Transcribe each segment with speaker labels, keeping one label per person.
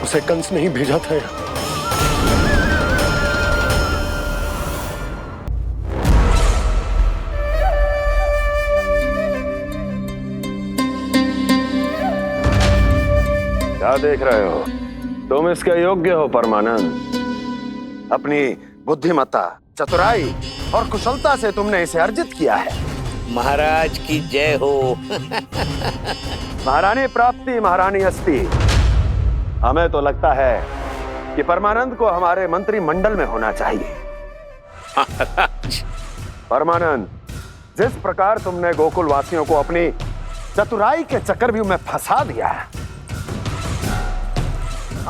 Speaker 1: उसे कंस नहीं भेजा था यहाँ।
Speaker 2: क्या देख रहे हो? तुम इसके योग्य हो परमानंद। अपनी बुद्धिमत्ता, चतुराई और कुशलता से तुमने इसे अर्जित किया है।
Speaker 3: महाराज की जय हो।
Speaker 2: महारानी प्राप्ति महारानी अस्ति। हमें तो लगता है कि परमानंद को हमारे मंत्रिमंडल में होना चाहिए। परमानंद, जिस प्रकार तुमने गोकुल वासियों को अपनी चतुराई के चक्रव्यूह में फंसा दिया है,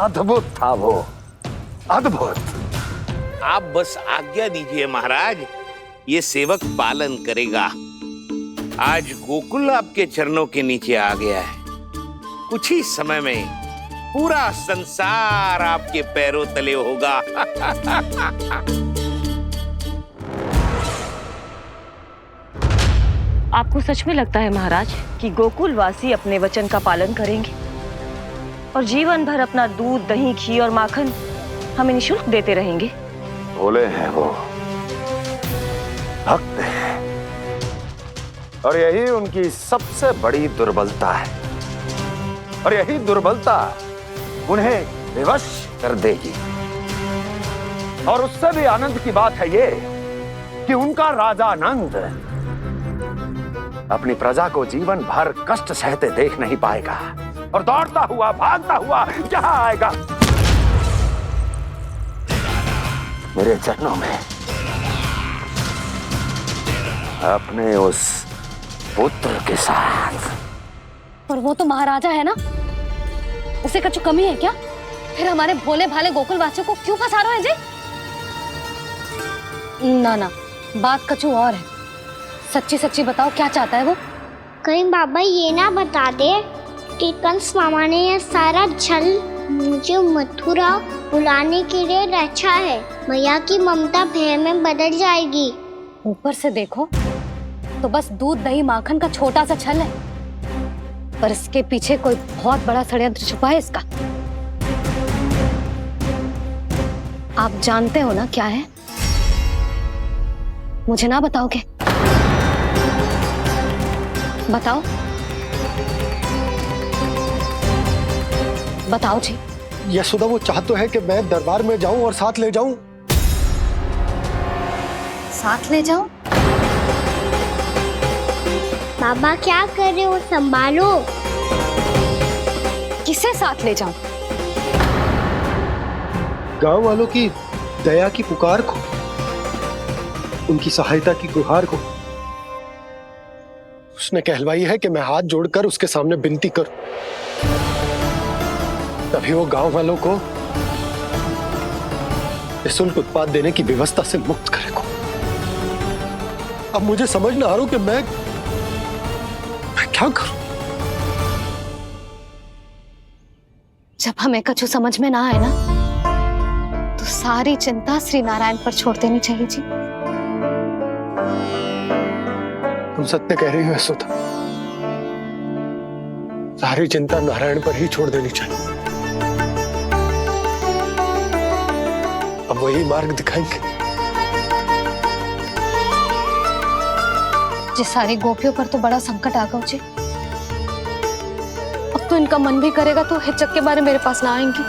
Speaker 2: अद्भुत था वो, अद्भुत।
Speaker 3: आप बस आज्ञा दीजिए महाराज, ये सेवक पालन करेगा। आज गोकुल आपके चरणों के नीचे आ गया है। कुछ ही समय में पूरा संसार आपके पैरों तले होगा।
Speaker 4: आपको सच में लगता है महाराज कि गोकुल वासी अपने वचन का पालन करेंगे और जीवन भर अपना दूध, दही, घी और माखन हमें निःशुल्क देते रहेंगे?
Speaker 2: भोले हैं वो, भक्त हैं, और यही उनकी सबसे बड़ी दुर्बलता है। और यही दुर्बलता उन्हें विवश कर देगी। और उससे भी आनंद की बात है ये कि उनका राजा नंद अपनी प्रजा को जीवन भर कष्ट सहते देख नहीं पाएगा और दौड़ता हुआ, भागता हुआ यहाँ आएगा मेरे चरणों में, अपने उस पुत्र के साथ।
Speaker 5: पर वो तो महाराजा है ना, उसे कुछ कमी है क्या? फिर हमारे भोले भाले गोकुल वासियों को क्यों फंसा रहे हैं जी? ना ना, बात कछु और है। सच्ची सच्ची बताओ, क्या चाहता है वो?
Speaker 6: कहीं बाबा ये ना बता दे कि कंस मामा ने यह सारा छल मुझे मथुरा बुलाने के लिए रचा है। मैया की ममता भय में बदल जाएगी।
Speaker 5: ऊपर से देखो तो बस दूध, दही, माखन का छोटा सा छल है, पर इसके पीछे कोई बहुत बड़ा षड्यंत्र छुपा है इसका। आप जानते हो ना क्या है? मुझे ना बताओगे? बताओ बताओ जी।
Speaker 1: यशोदा, वो चाह तो है कि मैं दरबार में जाऊं और साथ ले जाऊं।
Speaker 5: साथ ले जाओ?
Speaker 6: बाबा क्या कर रहे हो, संभालो।
Speaker 5: किसे साथ ले जाऊं?
Speaker 1: गांव वालों की दया की पुकार को, उनकी सहायता की गुहार को। उसने कहलवाई है कि मैं हाथ जोड़कर उसके सामने विनती करूं, तभी वो गांव वालों को निःशुल्क उत्पाद देने की व्यवस्था से मुक्त करेगा। अब मुझे समझ ना आ रहा कि मैं क्या करूं।
Speaker 5: जब हमें कछु समझ में ना आए ना, तो सारी चिंता श्री नारायण पर छोड़ देनी चाहिए जी।
Speaker 1: तुम सत्य कह रही हो यशोदा, सारी चिंता नारायण पर ही छोड़ देनी चाहिए। अब वही मार्ग दिखाएंगे।
Speaker 5: जी सारी गोपियों पर तो बड़ा संकट आ गया जी। अब तो इनका मन भी करेगा तो हिचक के बारे मेरे पास ना आएंगी।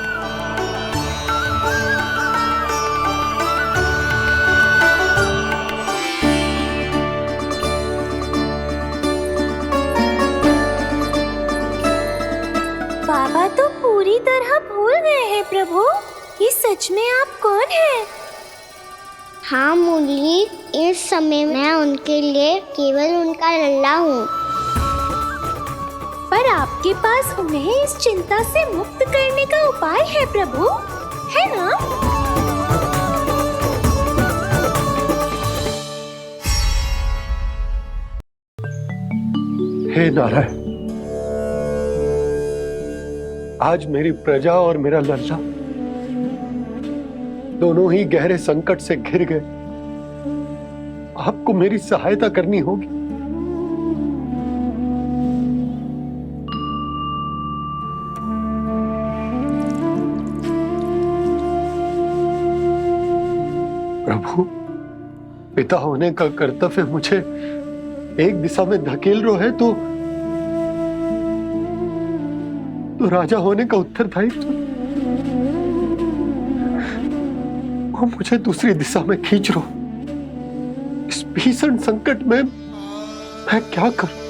Speaker 6: बाबा तो पूरी तरह भूल गए हैं प्रभु, ये सच में आप कौन हैं? हाँ मुरली, इस समय मैं उनके लिए केवल उनका लल्ला हूँ। पर आपके पास उन्हें इस चिंता से मुक्त करने का उपाय है प्रभु, है ना?
Speaker 1: हे नारायण, आज मेरी प्रजा और मेरा लल्ला दोनों ही गहरे संकट से घिर गए। आपको मेरी सहायता करनी होगी। प्रभु, पिता होने का कर्तव्य मुझे एक दिशा में धकेल रहे है तो राजा होने का उत्तरदायित्व वो मुझे दूसरी दिशा में खींच रो। इस भीषण संकट में मैं क्या करूं?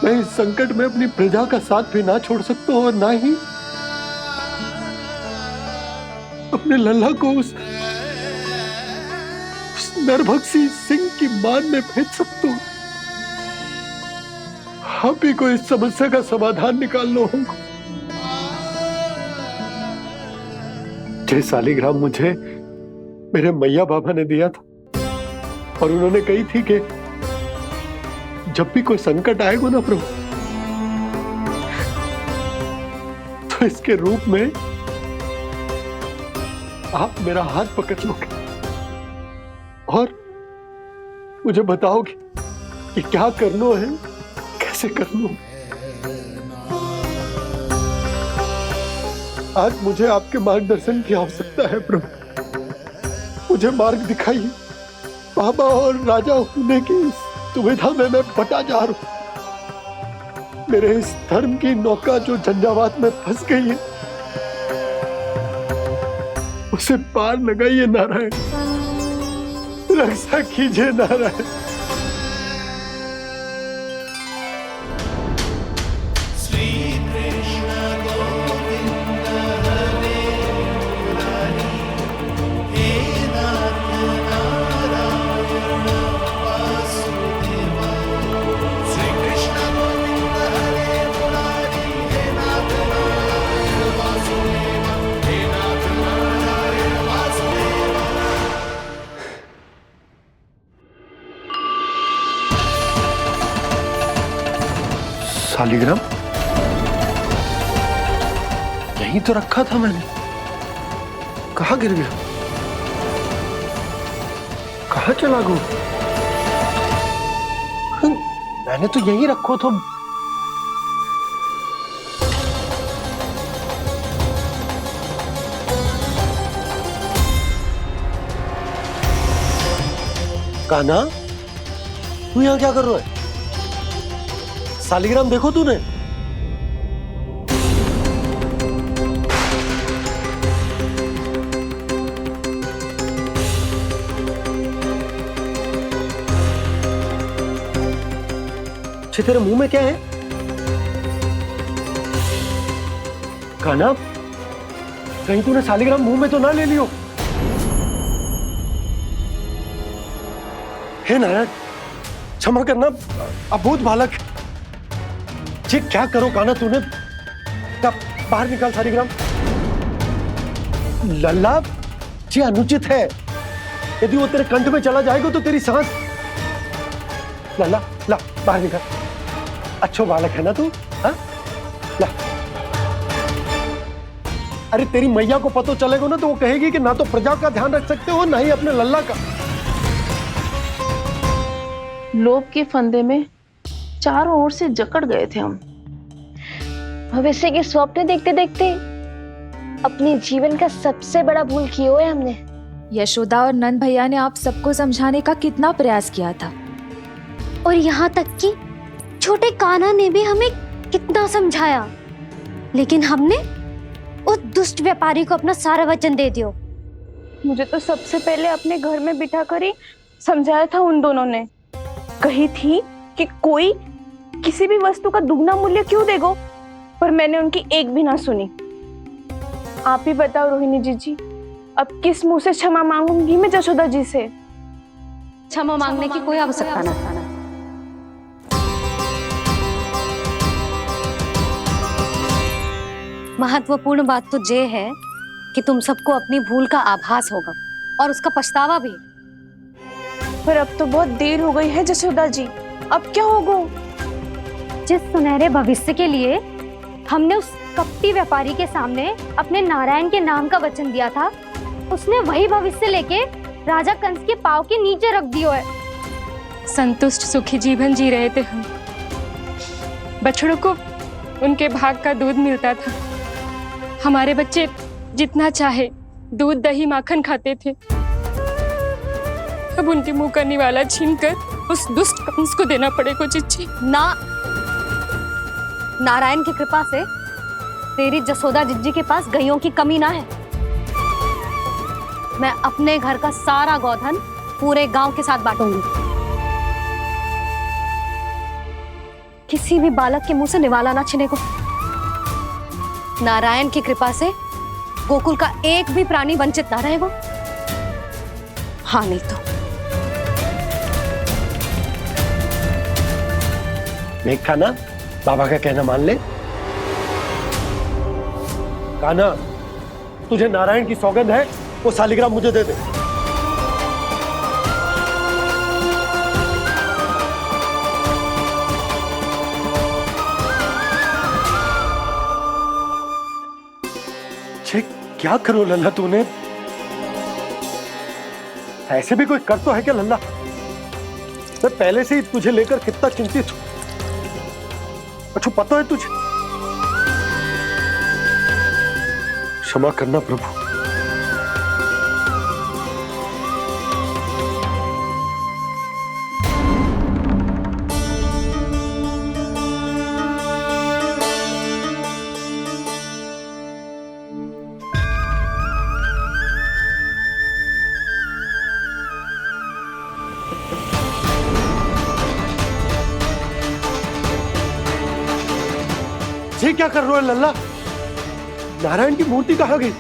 Speaker 1: मैं इस संकट में अपनी प्रजा का साथ भी ना छोड़ सकता हूं और ना ही अपने लल्ला को उस नरभक्षी सिंह की मान में भेज सकता हूं। आप ही को इस समस्या का समाधान निकालना होगा। जय शालिग्राम मुझे मेरे मैया बाबा ने दिया था और उन्होंने कही थी कि जब भी कोई संकट आएगा ना प्रभु, तो इसके रूप में आप मेरा हाथ पकड़ लोगे और मुझे बताओगे कि क्या करना है, कैसे करना है। आज मुझे आपके मार्गदर्शन की आवश्यकता है प्रभु। मुझे मार्ग दिखाइए। बाबा और राजा होने की इस दुविधा में मैं बटा जा रहा हूं। मेरे इस धर्म की नौका जो झंझावात में फंस गई है, उसे पार लगाइए नारायण, रक्षा कीजिए नारायण। शालिग्राम यहीं तो रखा था मैंने, कहाँ गिर गया? कहाँ चला गया? मैंने तो यहीं रखो तो। कान्हा, तू यहाँ क्या कर रहा है? शालिग्राम देखो तूने? अच्छे, तेरे मुंह में क्या है? कान्हा, कहीं तूने शालिग्राम मुंह में तो ना ले लियो? हे नारायण, क्षमा करना, अबोध बालक। जी क्या करो कान्हा तूने? बाहर निकाल शालिग्राम। लल्ला, जी अनुचित है। यदि वो तेरे कंठ में चला जाएगा तो तेरी सांस। लल्ला, ला बाहर निकाल। अच्छो बालक है ना तू? हाँ, ला। अरे तेरी मैया को पता चलेगा ना तो वो कहेगी कि ना तो प्रजा का ध्यान रख सकते हो ना ही अपने लल्ला का।
Speaker 7: लोभ के फंदे में चारों ओर से जकड़ गए थे हम।
Speaker 6: भविष्य के स्वप्न देखते देखते अपने जीवन का सबसे बड़ा भूल किया है हमने।
Speaker 8: यशोदा और नंद भैया ने आप सबको समझाने का कितना प्रयास किया था,
Speaker 5: और यहाँ तक कि छोटे कान्हा ने भी हमें कितना समझाया, लेकिन हमने उस दुष्ट व्यापारी को अपना सारा वचन दे दिया।
Speaker 7: मुझे तो सबसे पहले अपने घर में बिठा कर ही समझाया था उन दोनों ने। कही थी कि कोई किसी भी वस्तु का दुगना मूल्य क्यों देगा, पर मैंने उनकी एक भी ना सुनी। आप ही बताओ रोहिणी जी, अब किस मुंह से क्षमा मांगूंगी मैं जशोदा जी से?
Speaker 5: क्षमा मांगने की कोई आवश्यकता ना। महत्वपूर्ण बात तो ये है कि तुम सबको अपनी भूल का आभास होगा और उसका पछतावा भी।
Speaker 7: पर अब तो बहुत देर हो गई है जशोदा जी, अब क्या होगा?
Speaker 5: जिस सुनहरे भविष्य के लिए हमने उस कपटी व्यापारी के सामने अपने नारायण के नाम का वचन दिया था, उसने वही भविष्य लेके राजा कंस के पांव के नीचे रख दिया है।
Speaker 9: संतुष्ट सुखी जीवन जी रहे थे हम। बछड़ों को उनके भाग का दूध मिलता था। हमारे बच्चे जितना चाहे दूध दही माखन खाते थे। अब उनके मुंह का निवाला छीनकर उस दुष्ट कंस को देना पड़ेगा चिच्ची।
Speaker 5: ना, नारायण की कृपा से तेरी जसोदा जिज्जी के पास गईयों की कमी ना है। मैं अपने घर का सारा गोधन पूरे गांव के साथ बांटूंगी। किसी भी बालक के मुंह से निवाला ना छिने को। नारायण की कृपा से गोकुल का एक भी प्राणी वंचित ना रहेगा। हाँ नहीं तो
Speaker 1: देख कान्हा, बाबा का कहना मान ले। कान्हा, तुझे नारायण की सौगंध है, वो शालिग्राम मुझे दे दे। क्या करो लल्ला तूने? ऐसे भी कोई कर तो है क्या लल्ला? मैं पहले से ही तुझे लेकर कितना चिंतित हूं। अच्छा पता है तुझे? क्षमा करना प्रभु। ये क्या कर रहे हो लल्ला? नारायण की मूर्ति कहाँ गई?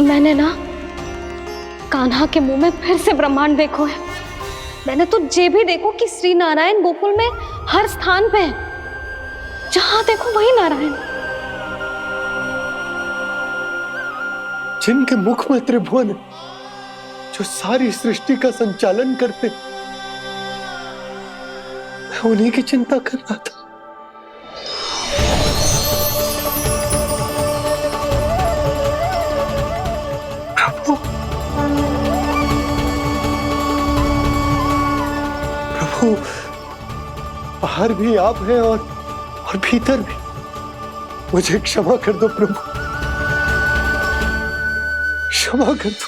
Speaker 5: मैंने ना कान्हा के मुंह में फिर से ब्रह्मांड देखो है। मैंने तो जे भी देखो कि श्री नारायण गोकुल में हर स्थान पे है। जहां देखो वही नारायण।
Speaker 1: जिनके मुख में त्रिभुवन है, जो सारी सृष्टि का संचालन करते, मैं उन्हीं की चिंता कर रहा था। प्रभु, बाहर भी आप हैं और भीतर भी। मुझे क्षमा कर दो प्रभु, क्षमा कर दो।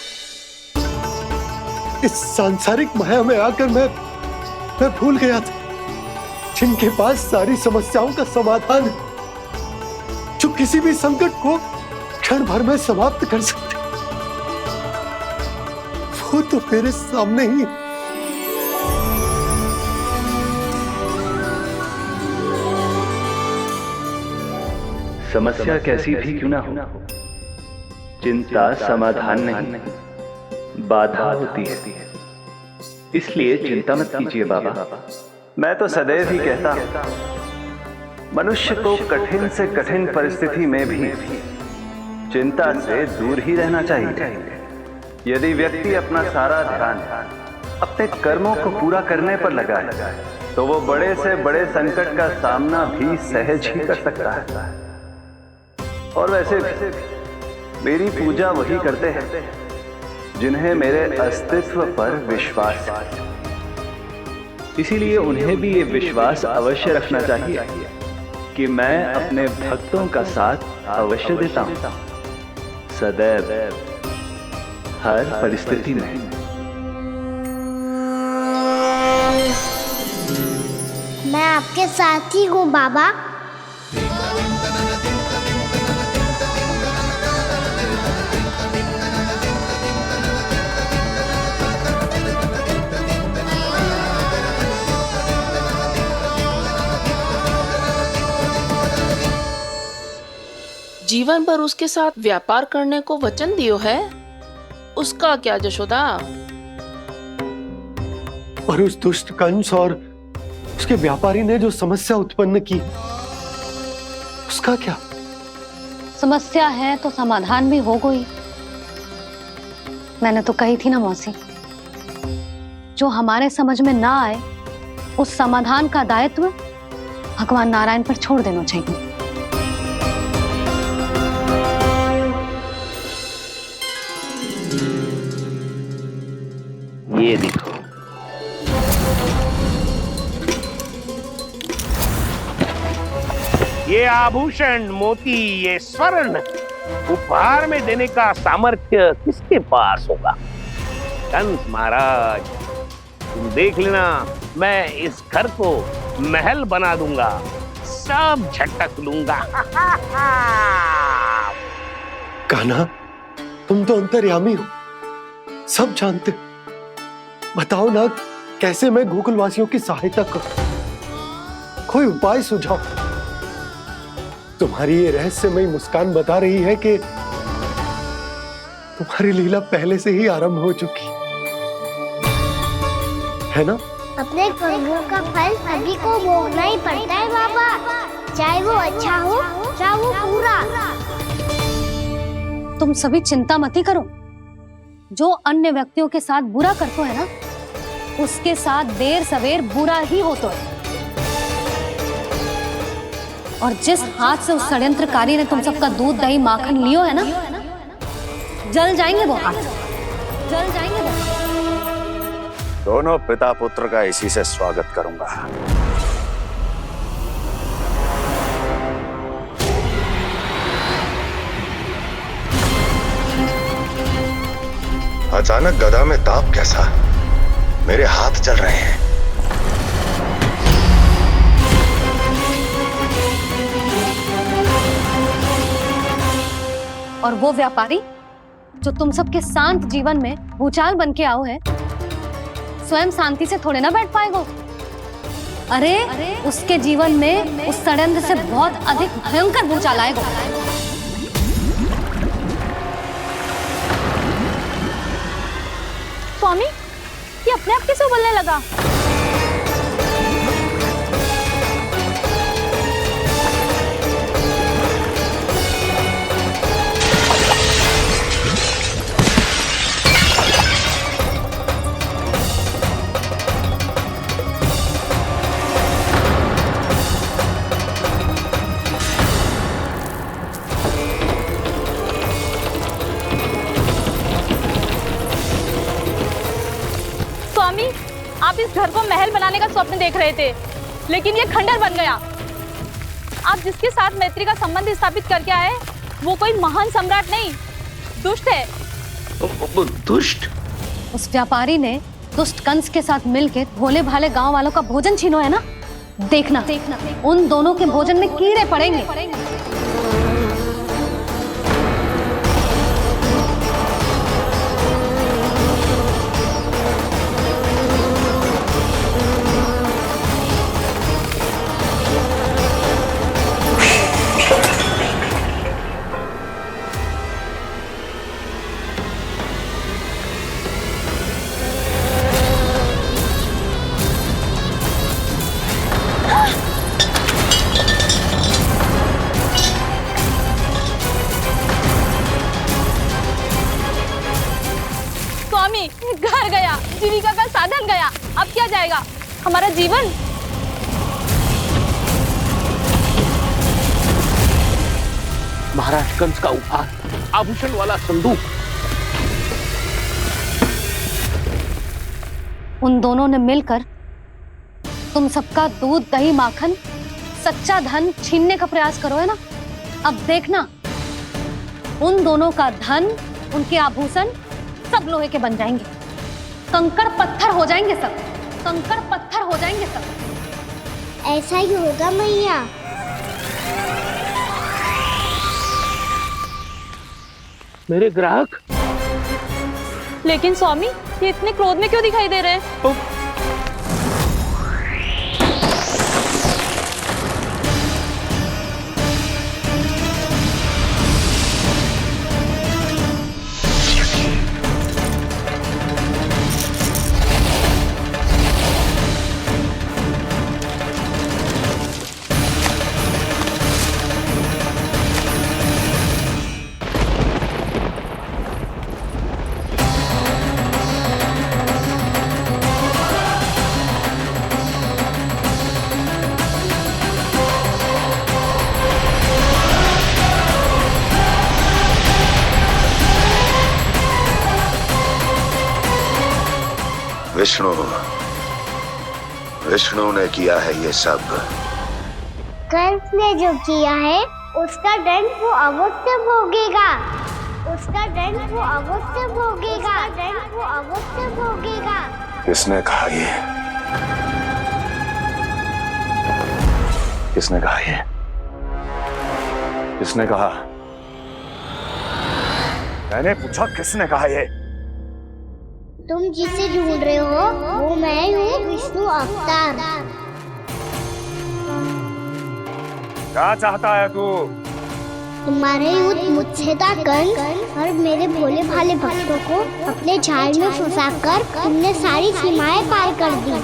Speaker 1: इस सांसारिक माया में आकर मैं भूल गया था जिनके पास सारी समस्याओं का समाधान है, जो किसी भी संकट को क्षण भर में समाप्त कर सकते, वो तो मेरे सामने ही।
Speaker 10: समस्या कैसी भी क्यों ना हो, चिंता समाधान नहीं, बाधा होती है। इसलिए चिंता मत कीजिए बाबा। मैं तो सदैव ही कहता हूं, मनुष्य को कठिन से कठिन परिस्थिति में भी चिंता से दूर ही रहना चाहिए। यदि व्यक्ति अपना सारा ध्यान अपने कर्मों को पूरा करने पर लगाए, तो वो बड़े से बड़े संकट का सामना भी सहज ही कर सकता है। और वैसे भी मेरी पूजा वही करते हैं जिन्हें मेरे अस्तित्व पर विश्वास है। इसीलिए उन्हें भी ये विश्वास अवश्य रखना चाहिए कि मैं अपने भक्तों का साथ अवश्य देता हूं, सदैव, हर परिस्थिति में।
Speaker 6: मैं आपके साथ ही हूँ बाबा।
Speaker 11: जीवन भर उसके साथ व्यापार करने को वचन दियो है, उसका क्या जशोदा?
Speaker 1: और उस दुष्ट कंस और उसके व्यापारी ने जो समस्या उत्पन्न की, उसका क्या?
Speaker 5: समस्या है तो समाधान भी हो गई। मैंने तो कही थी ना मौसी, जो हमारे समझ में ना आए उस समाधान का दायित्व भगवान नारायण पर छोड़ देना चाहिए।
Speaker 3: ये देखो, ये आभूषण, मोती, ये स्वर्ण उपहार में देने का सामर्थ्य किसके पास होगा? कंस महाराज, तुम देख लेना, मैं इस घर को महल बना दूंगा, सब झटक लूंगा।
Speaker 1: कान्हा, तुम तो अंतर्यामी हो, सब जानते हो। बताओ ना, कैसे मैं गोकुलवासियों की सहायता करूं? कोई उपाय सुझाओ। तुम्हारी ये रहस्यमयी मुस्कान बता रही है कि तुम्हारी लीला पहले से ही आरंभ हो चुकी है ना?
Speaker 6: अपने कर्मों का फल सभी को भोगना ही पड़ता है बाबा, चाहे वो अच्छा हो चाहे वो बुरा।
Speaker 5: तुम सभी चिंता मत ही करो। जो अन्य व्यक्तियों के साथ बुरा करते है ना, उसके साथ देर सवेर बुरा ही होता है। और जिस हाथ से उस षड्यंत्रकारी ने तुम सबका दूध दही माखन लियो है ना, जल जाएंगे वो हाथ, जल जाएंगे वो हाथ।
Speaker 2: दोनों पिता पुत्र का इसी से स्वागत करूंगा।
Speaker 12: अचानक गदा में ताप कैसा? मेरे हाथ चल रहे हैं।
Speaker 5: और वो व्यापारी जो तुम सबके शांत जीवन में भूचाल बन के आओ है, स्वयं शांति से थोड़े ना बैठ पाएगा। अरे उसके जीवन में उस षड्यंत्र से बहुत अधिक भयंकर भूचाल आएगा।
Speaker 7: स्वामी, ये अपने आप कैसे उबलने लगा? स्वामी, आप इस घर को महल बनाने का स्वप्न देख रहे थे, लेकिन ये खंडर बन गया। आप जिसके साथ मैत्री का संबंध स्थापित करके आए, वो कोई महान सम्राट नहीं, दुष्ट है।
Speaker 3: दुष्ट?
Speaker 5: उस व्यापारी ने दुष्ट कंस के साथ मिलकर भोले भाले गांव वालों का भोजन छीनो है ना। देखना उन दोनों के भोजन में कीड़े पड़ेंगे।
Speaker 7: घर गया, जीविका का साधन गया, अब क्या जाएगा हमारा जीवन?
Speaker 3: महाराज कंस का उपहार, आभूषण वाला संदूक।
Speaker 5: उन दोनों ने मिलकर तुम सबका दूध दही माखन सच्चा धन छीनने का प्रयास करो है ना। अब देखना उन दोनों का धन, उनके आभूषण सब लोहे के बन जाएंगे, कंकड़ पत्थर हो जाएंगे सब, कंकड़ पत्थर हो जाएंगे सब।
Speaker 6: ऐसा ही होगा मैया।
Speaker 3: मेरे ग्राहक?
Speaker 7: लेकिन स्वामी, ये इतने क्रोध में क्यों दिखाई दे रहे हैं?
Speaker 12: विष्णु ने किया है ये सब।
Speaker 6: कंस ने जो किया है उसका दंड वो अवश्य भोगेगा। उसका दंड वो अवश्य भोगेगा। दंड वो अवश्य भोगेगा।
Speaker 12: किसने कहा ये? किसने कहा ये? किसने कहा? मैंने पूछा किसने कहा ये?
Speaker 6: तुम जिसे ढूंढ रहे हो वो मैं हूँ, विष्णु अवतार।
Speaker 12: क्या चाहता है तू?
Speaker 6: तुम्हारे युद्ध मुझसे था कंस, और मेरे भोले भाले भक्तों को अपने जाल में फंसाकर तुमने सारी सीमाएं पार कर दी।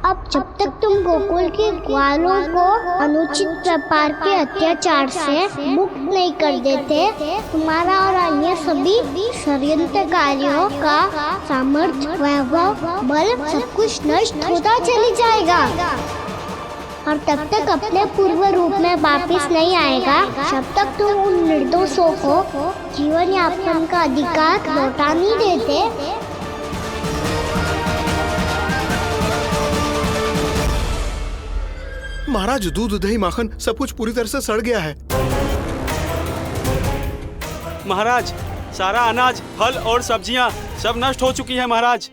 Speaker 6: अब जब तक तुम गोकुल के ग्वालों को अनुचित प्रकार के अत्याचार से मुक्त नहीं कर देते, तुम्हारा और अन्य सभी षड्यंत्रकारियों का सामर्थ्य, वैभव, बल सब कुछ नष्ट होता चली जाएगा। और तब तक अपने पूर्व रूप में वापस नहीं आएगा जब तक तुम उन निर्दोषों को जीवन यापन का अधिकार लौटा नहीं देते।
Speaker 1: महाराज, दूध, दही, माखन सब कुछ पूरी तरह से सड़ गया है।
Speaker 13: महाराज, सारा अनाज, फल और सब्जियां सब नष्ट हो चुकी है महाराज।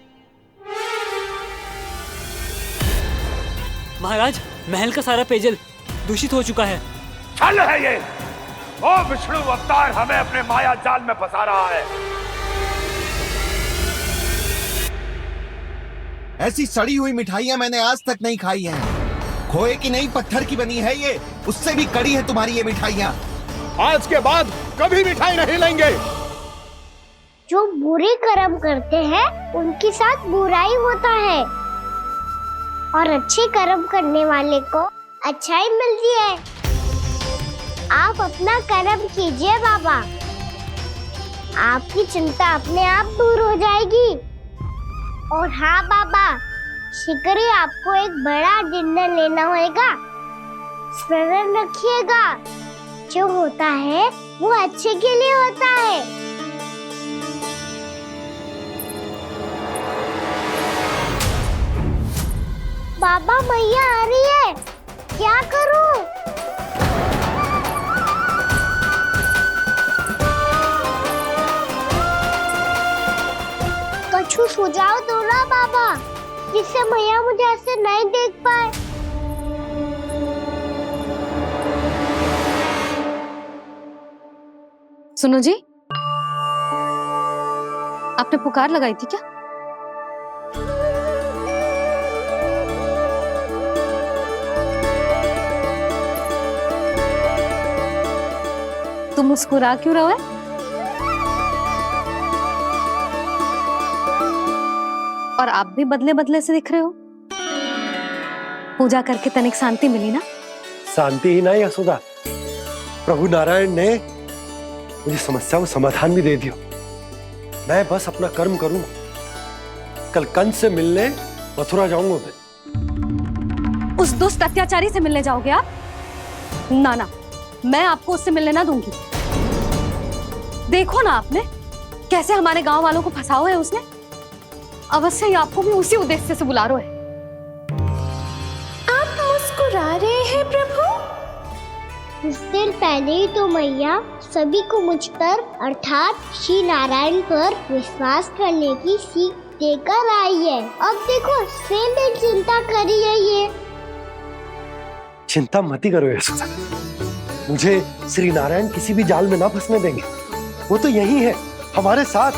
Speaker 14: महाराज, महल का सारा पेयजल दूषित हो चुका है।
Speaker 2: छल है ये। ओ विष्णु अवतार हमें अपने माया जाल में फंसा रहा है।
Speaker 15: ऐसी सड़ी हुई मिठाइयां मैंने आज तक नहीं खाई हैं। खोए की नहीं, पत्थर की बनी है ये, उससे भी कड़ी है तुम्हारी ये मिठाइयां।
Speaker 1: आज के बाद कभी मिठाई नहीं लेंगे।
Speaker 6: जो बुरे कर्म करते हैं उनके साथ बुराई होता है, और अच्छे कर्म करने वाले को अच्छाई मिलती है। आप अपना कर्म कीजिए बाबा, आपकी चिंता अपने आप दूर हो जाएगी। और हाँ बाबा, शीघ्र ही आपको एक बड़ा डिनर लेना होगा। स्मरण रखिएगा, जो होता है वो अच्छे के लिए होता है। बाबा, मैया आ रही है, क्या करूं? कछु सुझाव दो ना बाबा, जिससे मैया मुझे ऐसे नहीं देख पाए।
Speaker 16: सुनो जी, आपने पुकार लगाई थी क्या? तुम मुस्कुरा क्यों रहे हो? और आप भी बदले बदले से दिख रहे हो। पूजा करके तनिक शांति मिली ना?
Speaker 1: शांति ही नहीं यशोदा, प्रभु नारायण ने मुझे समस्या को समाधान भी दे दिया। मैं बस अपना कर्म करूं। कल कंस से मिलने मथुरा जाऊंगा मैं।
Speaker 16: उस दुष्ट अत्याचारी से मिलने जाओगे आप? ना ना, मैं आपको उससे मिलने ना दूंगी। देखो ना आपने कैसे हमारे गांव वालों को फंसाओ है उसने। अवश्य ही आपको भी उसी उद्देश्य से बुला रहा है।
Speaker 6: आप मुस्कुरा रहे हैं प्रभु? कुछ देर पहले ही तो मैया सभी को मुझ पर अर्थात श्री नारायण पर विश्वास करने की सीख देकर आई है। अब देखो स्वयं भी चिंता करी है ये।
Speaker 1: चिंता मत करो यशोदा, मुझे श्री नारायण किसी भी जाल में ना फंसने देंगे। वो तो यही है हमारे साथ।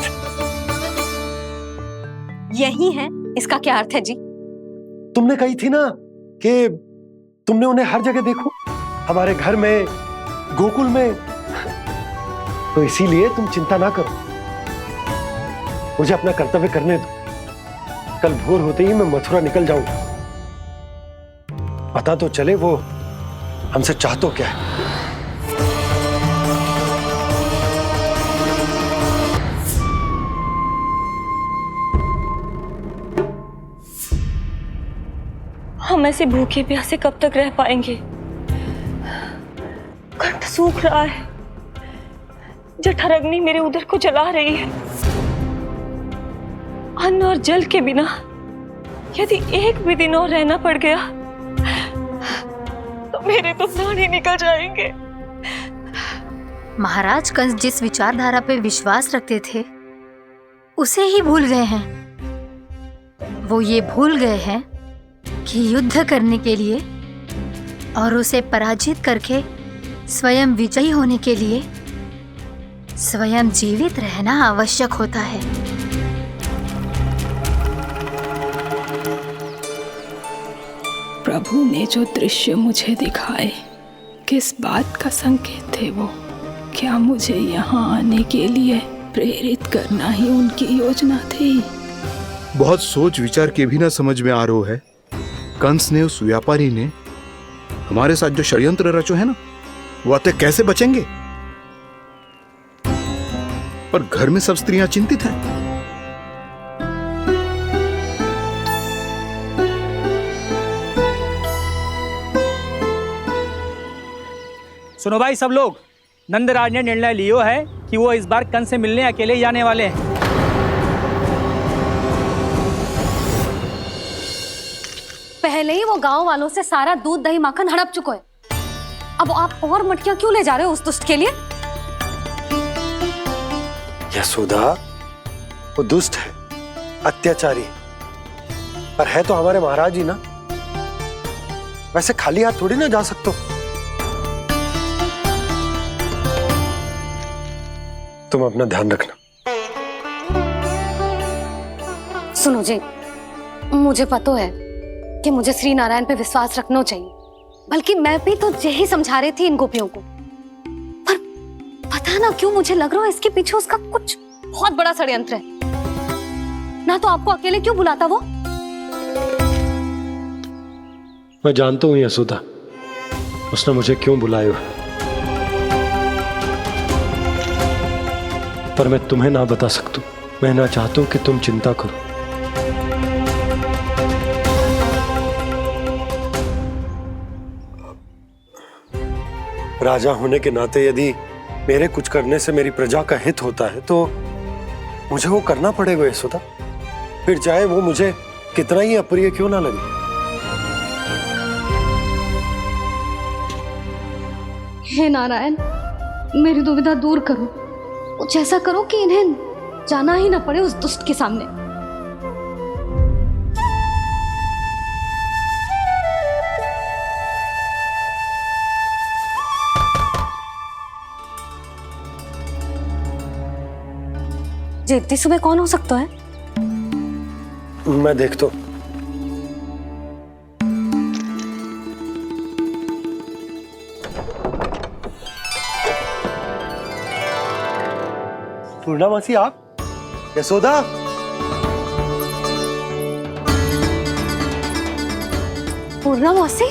Speaker 16: यही है, इसका क्या अर्थ है जी?
Speaker 1: तुमने कही थी ना कि तुमने उन्हें हर जगह देखो, हमारे घर में, गोकुल में। तो इसीलिए तुम चिंता ना करो, मुझे अपना कर्तव्य करने दो। कल भोर होते ही मैं मथुरा निकल जाऊंगा। पता तो चले वो हमसे चाहतो क्या है।
Speaker 4: हम ऐसे भूखे प्यासे कब तक रह पाएंगे? कंठ सूख रहा है, जठराग्नि मेरे उदर को जला रही है। अन्न और जल के बिना यदि एक भी दिन और रहना पड़ गया तो मेरे तो प्राण ही निकल जाएंगे।
Speaker 17: महाराज कंस जिस विचारधारा पे विश्वास रखते थे उसे ही भूल गए हैं। वो ये भूल गए हैं कि युद्ध करने के लिए और उसे पराजित करके स्वयं विजयी होने के लिए स्वयं जीवित रहना आवश्यक होता है।
Speaker 18: प्रभु ने जो दृश्य मुझे दिखाए किस बात का संकेत थे वो? क्या मुझे यहाँ आने के लिए प्रेरित करना ही उनकी योजना थी?
Speaker 19: बहुत सोच विचार के भी ना समझ में आ रहा है। कंस ने, उस व्यापारी ने हमारे साथ जो षड्यंत्र रचो है ना, वो आते कैसे बचेंगे? पर घर में सब स्त्रियां चिंतित हैं।
Speaker 14: सुनो भाई सब लोग, नंदराज ने निर्णय लियो है कि वो इस बार कंस से मिलने अकेले जाने वाले हैं।
Speaker 16: पहले ही वो गांव वालों से सारा दूध दही माखन हड़प चुका है। अब आप और मटकियां क्यों ले जा रहे हो उस दुष्ट के लिए?
Speaker 1: यशोदा, वो दुष्ट है, अत्याचारी, पर है तो हमारे महाराज ही ना। वैसे खाली हाथ थोड़ी ना जा सकते हो। तुम अपना ध्यान रखना।
Speaker 16: सुनो जी, मुझे पता है कि मुझे श्री नारायण पे विश्वास रखना चाहिए, बल्कि मैं भी तो यही समझा रही थी इन गोपियों को। पर पता ना क्यों मुझे लग रहा है इसके पीछे उसका कुछ बहुत बड़ा षड्यंत्र है। ना तो आपको अकेले क्यों बुलाता वो?
Speaker 1: मैं जानता हूं यशोदा, उसने मुझे क्यों बुलाया है, पर मैं तुम्हें ना बता सकता। मैं ना चाहता हूं कि तुम चिंता करो। राजा होने के नाते यदि मेरे कुछ करने से मेरी प्रजा का हित होता है तो मुझे वो करना पड़ेगा यशोदा, फिर चाहे वो मुझे कितना ही अप्रिय क्यों ना लगे।
Speaker 16: हे नारायण, मेरी दुविधा दूर करो। कुछ ऐसा करो कि इन्हें जाना ही ना पड़े उस दुष्ट के सामने। जी इतनी सुबह कौन हो सकता है?
Speaker 1: मैं देखता हूं। पूर्णामासी, आप? यशोदा,
Speaker 16: पूर्णामासी,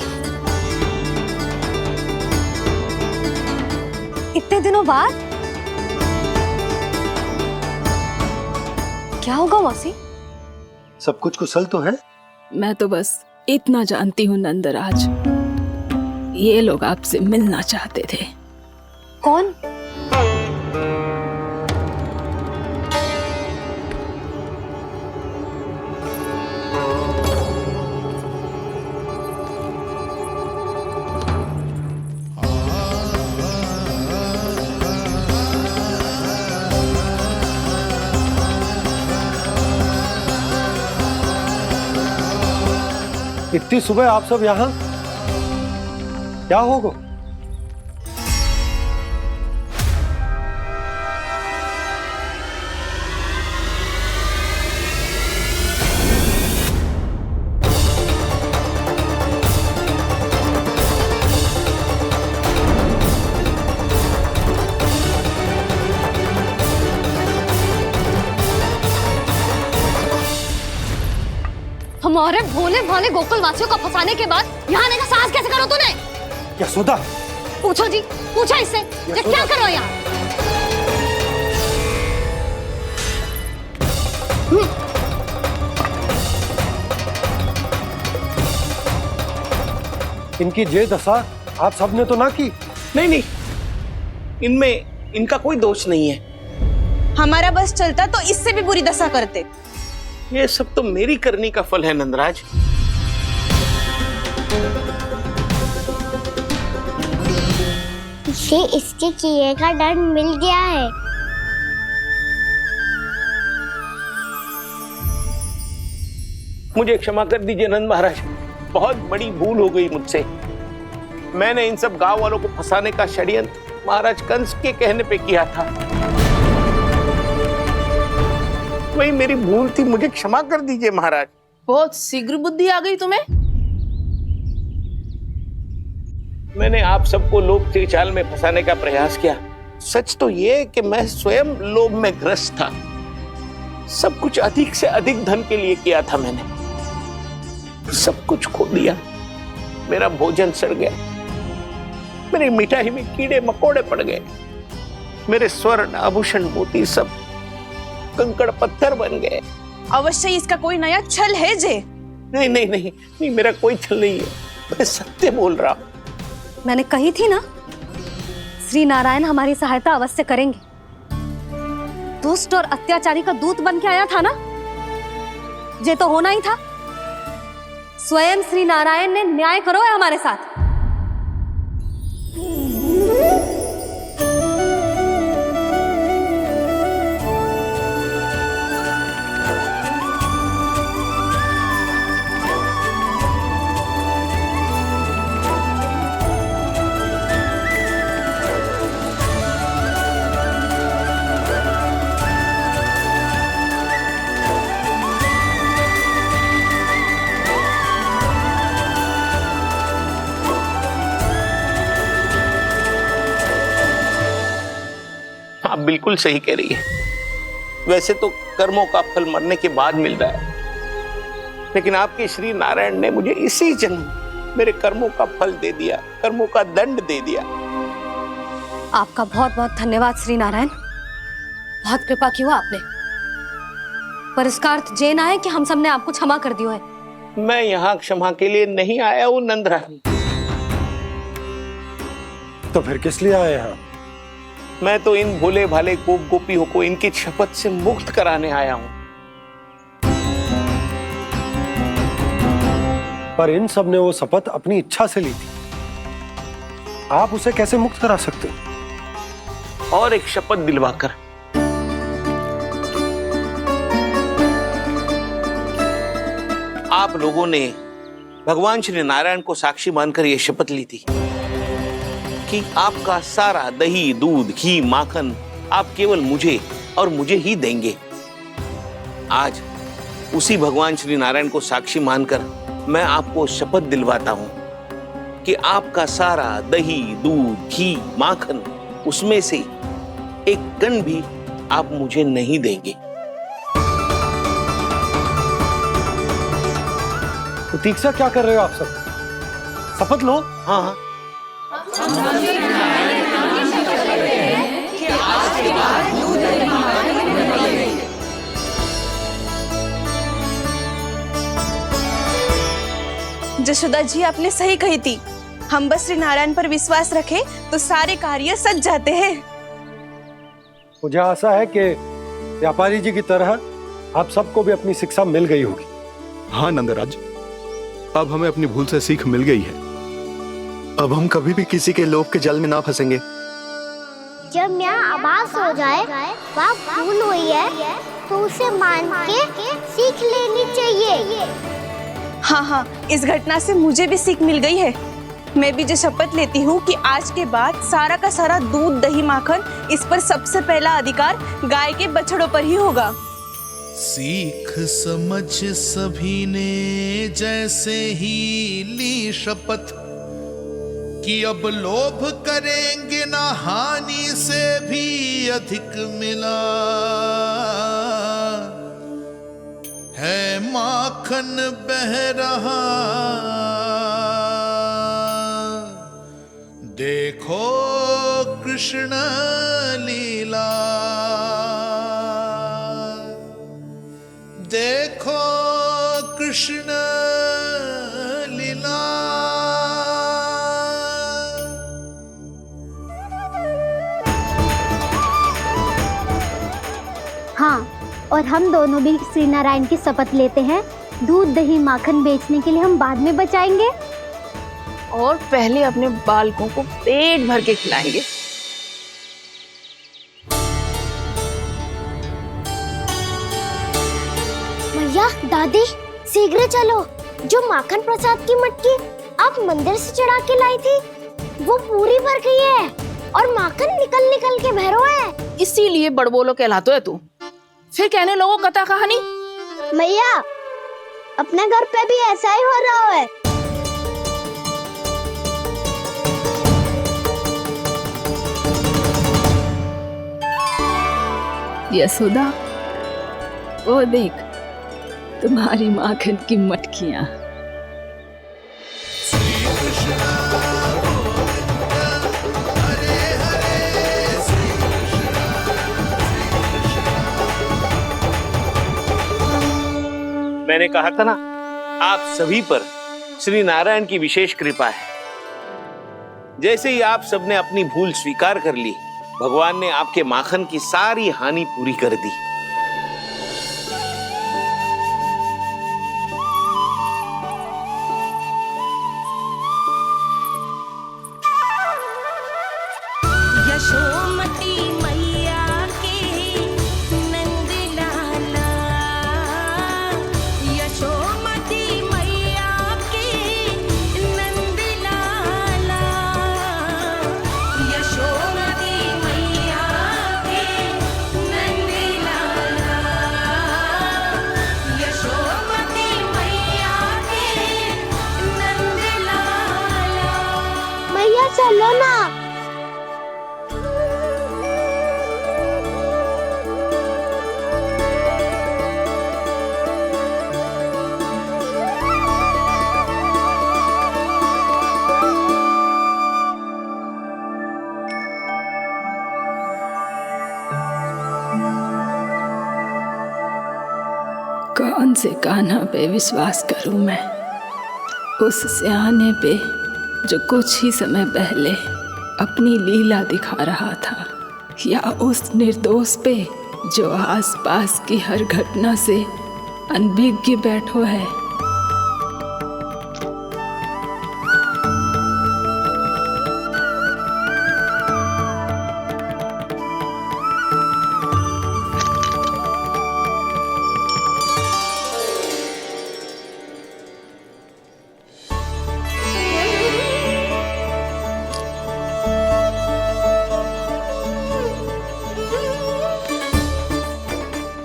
Speaker 16: इतने दिनों बाद? क्या होगा मौसी?
Speaker 1: सब कुछ कुशल तो है?
Speaker 18: मैं तो बस इतना जानती हूँ नंदराज, ये लोग आपसे मिलना चाहते थे।
Speaker 16: कौन?
Speaker 1: इतनी सुबह आप सब यहाँ? क्या होगा?
Speaker 16: हमारे भोले भाले गोकुल वासियों को फंसाने के बाद यहाँ आने का साहस कैसे करो तूने?
Speaker 1: यशोदा,
Speaker 16: पूछो जी, पूछो इससे, ये क्या करो यहाँ?
Speaker 1: इनकी जे दशा आप सबने तो ना की।
Speaker 11: नहीं नहीं, इनमें इनका कोई दोष नहीं है। हमारा बस चलता तो इससे भी बुरी दशा करते।
Speaker 3: ये सब तो मेरी करनी का फल है नंदराज।
Speaker 6: इसे इसके किए का दंड मिल गया है।
Speaker 3: मुझे क्षमा कर दीजिए नंद महाराज, बहुत बड़ी भूल हो गई मुझसे। मैंने इन सब गांव वालों को फंसाने का षड्यंत्र महाराज कंस के कहने पे किया था। वही मेरी भूल थी, मुझे क्षमा कर दीजिए महाराज।
Speaker 11: बहुत शीघ्र बुद्धि आ गई तुम्हें।
Speaker 3: मैंने आप सबको लोभ के चाल में फंसाने का प्रयास किया। सच तो ये कि मैं स्वयं लोभ में ग्रस्त था। सब कुछ अधिक से अधिक धन के लिए किया था मैंने। सब कुछ खो दिया। मेरा भोजन सड़ गया, मेरी मिठाई में कीड़े मकोड़े पड़ गए, मेरे स्वर्ण आभूषण मोती सब कंकड़ पत्थर बन गए।
Speaker 7: अवश्य इसका कोई नया छल है जे।
Speaker 3: नहीं नहीं नहीं नहीं, मेरा कोई छल नहीं है, मैं सत्य बोल रहा हूं।
Speaker 16: मैंने कही थी ना, श्री नारायण हमारी सहायता अवश्य करेंगे। दुष्ट और अत्याचारी का दूत बन के आया था ना, ये तो होना ही था। स्वयं श्री नारायण ने न्याय करो है हमारे साथ।
Speaker 3: आप बिल्कुल सही कह रही है। वैसे तो कर्मों का फल मरने के बाद मिल रहा है, लेकिन आपके श्री नारायण ने मुझे इसी जन्म मेरे कर्मों का फल दे दिया, कर्मों का दंड दे दिया।
Speaker 16: आपका बहुत बहुत धन्यवाद श्री नारायण, बहुत कृपा की हो आपने। पर इसका अर्थ ये ना है कि हम सबने आपको क्षमा कर दियो है।
Speaker 3: मैं यहाँ क्षमा के लिए नहीं आया हूँ नंदरानी।
Speaker 1: तो फिर किस लिए आए हैं?
Speaker 3: मैं तो इन भोले भाले गोप गोपियों को इनकी शपथ से मुक्त कराने आया हूँ।
Speaker 1: पर इन सब ने वो शपथ अपनी इच्छा से ली थी, आप उसे कैसे मुक्त करा सकते हो?
Speaker 3: और एक शपथ दिलवाकर। आप लोगों ने भगवान श्री नारायण को साक्षी मानकर यह शपथ ली थी कि आपका सारा दही, दूध, घी, माखन आप केवल मुझे और मुझे ही देंगे। आज उसी भगवान श्री नारायण को साक्षी मानकर मैं आपको शपथ दिलवाता हूं कि आपका सारा दही, दूध, घी, माखन उसमें से एक कण भी आप मुझे नहीं देंगे।
Speaker 1: प्रतीक्षा क्या कर रहे हो आप सब? शपथ लो।
Speaker 3: हाँ हाँ।
Speaker 7: जशोदा जी, आपने सही कही थी। हम बस श्री नारायण पर विश्वास रखें तो सारे कार्य सज जाते हैं।
Speaker 1: मुझे आशा है कि व्यापारी जी की तरह आप सबको भी अपनी शिक्षा मिल गई होगी।
Speaker 19: हाँ नंदराज, अब हमें अपनी भूल से सीख मिल गई है।
Speaker 12: अब हम कभी भी किसी के लोभ के जाल में ना फंसेंगे।
Speaker 6: जब यहाँ आभास हो जाए वह भूल हुई है तो उसे मान के सीख लेनी चाहिए।
Speaker 7: हाँ हाँ, इस घटना से मुझे भी सीख मिल गई है। मैं भी जो शपथ लेती हूँ कि आज के बाद सारा का सारा दूध, दही, माखन इस पर सबसे पहला अधिकार गाय के बछड़ों पर ही होगा।
Speaker 15: सीख समझ सभी ने जैसे ही ली शपथ कि अब लोभ करेंगे ना हानि से भी अधिक मिला है, माखन बह रहा देखो कृष्ण लीला, देखो कृष्ण लीला।
Speaker 6: हाँ, और हम दोनों भी श्री नारायण की शपथ लेते हैं, दूध दही माखन बेचने के लिए हम बाद में बचाएंगे
Speaker 11: और पहले अपने बालकों को पेट भर के खिलाएंगे।
Speaker 6: मैया, दादी, शीघ्र चलो। जो माखन प्रसाद की मटकी आप मंदिर से चढ़ा के लाई थी, वो पूरी भर गई है और माखन निकल निकल के भरो है।
Speaker 11: इसीलिए बड़बोलो कहलाते है तू। फिर कहने लोगों कथा कहानी।
Speaker 6: मैया, अपने घर पे भी ऐसा ही हो रहा है।
Speaker 18: यशोदा, वो देख तुम्हारी माखन की मटकियां।
Speaker 3: मैंने कहा था ना, आप सभी पर श्री नारायण की विशेष कृपा है। जैसे ही आप सबने अपनी भूल स्वीकार कर ली, भगवान ने आपके माखन की सारी हानि पूरी कर दी।
Speaker 20: यशोमती मैया के नंद लाला, यशोमती मैया के नंद लाला, यशोमती मैया के नंद लाला, यशोमती मैया के नंद लाला।
Speaker 6: मैया चलो ना।
Speaker 18: कौन से कान्हा पे विश्वास करूं मैं? उस सियाने पे जो कुछ ही समय पहले अपनी लीला दिखा रहा था, या उस निर्दोष पे जो आसपास की हर घटना से अनभिज्ञ बैठो है?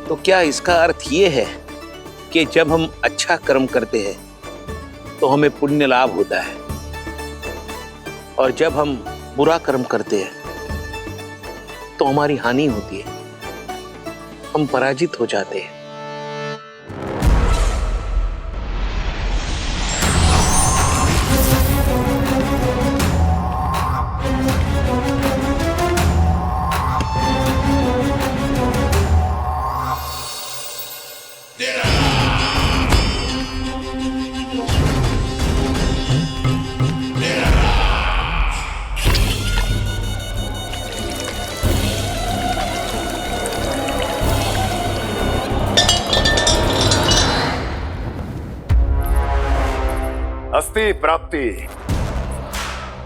Speaker 3: तो क्या इसका अर्थ ये है कि जब हम अच्छा कर्म करते हैं तो हमें पुण्य लाभ होता है, और जब हम बुरा कर्म करते हैं तो हमारी हानि होती है, हम पराजित हो जाते हैं?
Speaker 12: अस्ति प्राप्ति।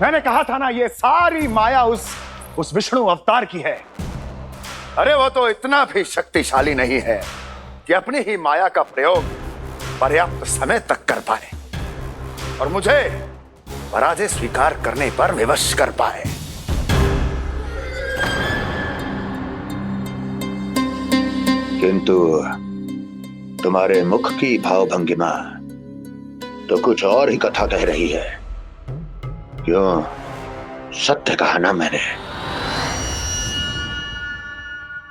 Speaker 12: मैंने कहा था ना, ये सारी माया उस विष्णु अवतार की है। अरे वो तो इतना भी शक्तिशाली नहीं है कि अपनी ही माया का प्रयोग पर्याप्त समय तक कर पाए और मुझे पराजय स्वीकार करने पर विवश कर पाए। किंतु तुम्हारे मुख की भावभंगिमा तो कुछ और ही कथा कह रही है। क्यों? सत्य कहा ना मैंने।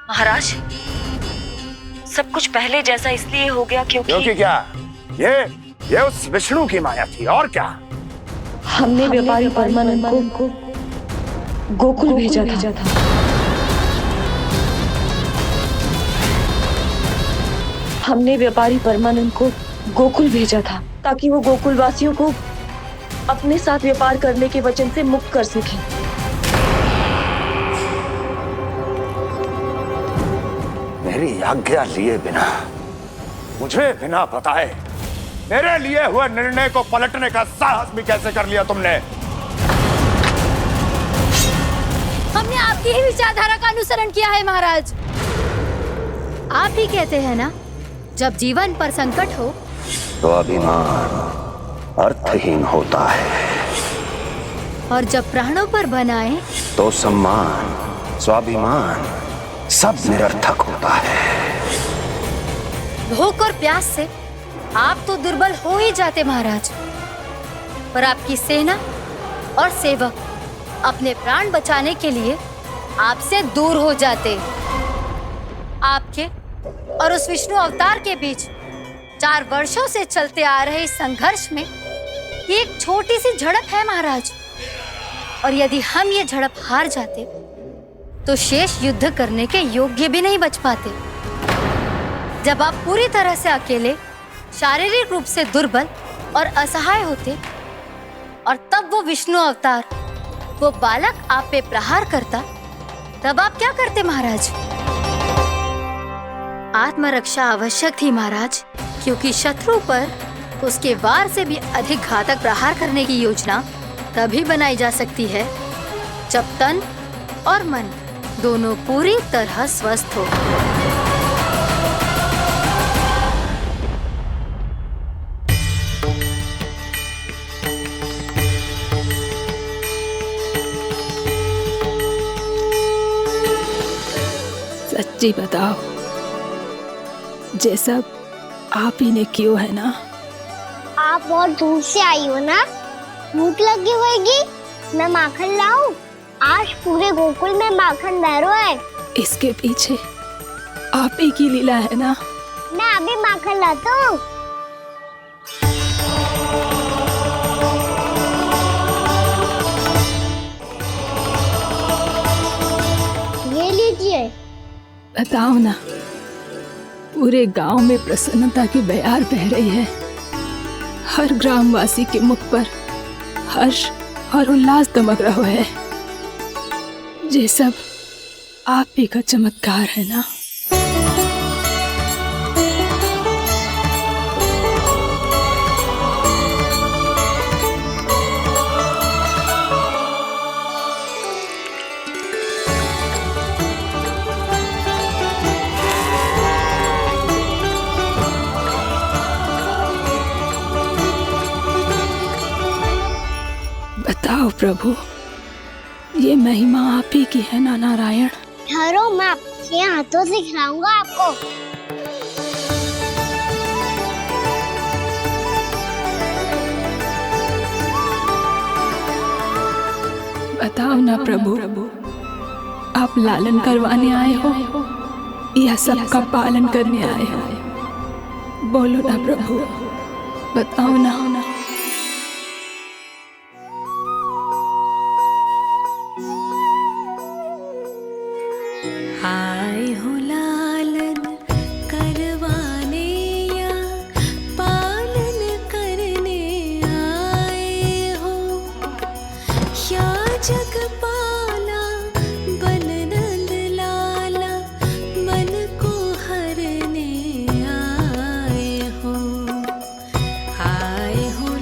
Speaker 4: महाराज, सब कुछ पहले जैसा इसलिए हो गया क्योंकि
Speaker 12: क्या? ये उस विष्णु की माया थी, और क्या?
Speaker 4: हमने व्यापारी परमानंद को गोकुल भेजा था। हमने व्यापारी परमानंद को गोकुल भेजा था ताकि वो गोकुल वासियों को अपने साथ व्यापार करने के वचन से मुक्त कर सके।
Speaker 2: मेरी आज्ञा लिए बिना,
Speaker 12: मुझे बिना बताए मेरे लिए हुए निर्णय को पलटने का साहस भी कैसे कर लिया तुमने?
Speaker 17: हमने आपकी ही विचारधारा का अनुसरण किया है महाराज। आप ही कहते हैं ना, जब जीवन पर संकट हो
Speaker 2: तो अभिमान अर्थहीन होता है,
Speaker 17: और जब प्राणों पर बनाए
Speaker 2: तो सम्मान स्वाभिमान सब निरर्थक होता है।
Speaker 17: भूख और प्यास से आप तो दुर्बल हो ही जाते महाराज, पर आपकी सेना और सेवक अपने प्राण बचाने के लिए आपसे दूर हो जाते। आपके और उस विष्णु अवतार के बीच 4 वर्षों से चलते आ रहे इस संघर्ष में ये एक छोटी सी झड़प है महाराज, और यदि हम ये झड़प हार जाते तो शेष युद्ध करने के योग्य भी नहीं बच पाते। जब आप पूरी तरह से अकेले, शारीरिक रूप से दुर्बल और असहाय होते, और तब वो विष्णु अवतार, वो बालक आप पे प्रहार करता, तब आप क्या करते महाराज? आत्मरक्षा आवश्यक थी महाराज, क्योंकि शत्रु पर उसके वार से भी अधिक घातक प्रहार करने की योजना तभी बनाई जा सकती है जब तन और मन दोनों पूरी तरह स्वस्थ हो।
Speaker 18: सच्ची बताओ, ये सब आप ही ने क्यों है ना?
Speaker 6: आप बहुत दूर से आई हो ना, भूख लगी होगी। मैं माखन लाऊं? आज पूरे गोकुल में माखन बह रहा है।
Speaker 18: इसके पीछे आप ही की लीला है ना?
Speaker 6: मैं अभी माखन लाता हूँ। ये लीजिए।
Speaker 18: बताओ ना, पूरे गांव में प्रसन्नता की बयार बह रही है। हर ग्रामवासी के मुख पर हर्ष और उल्लास दमक रहा है। ये सब आप ही का चमत्कार है ना? बताओ प्रभु, ये महिमा आप ही की है ना नारायण?
Speaker 6: ठहरो, मैं आपके हाथों से खिलाऊंगा आपको।
Speaker 18: बताओ ना प्रभु, आप लालन करवाने आए हो या सबका पालन करने आए हो? बोलो ना प्रभु, बताओ ना।
Speaker 20: आए हो लालन करवाने या पालन करने आए हो, या जगपाला बन नंद लाला मन को हरने आए हो। आए हो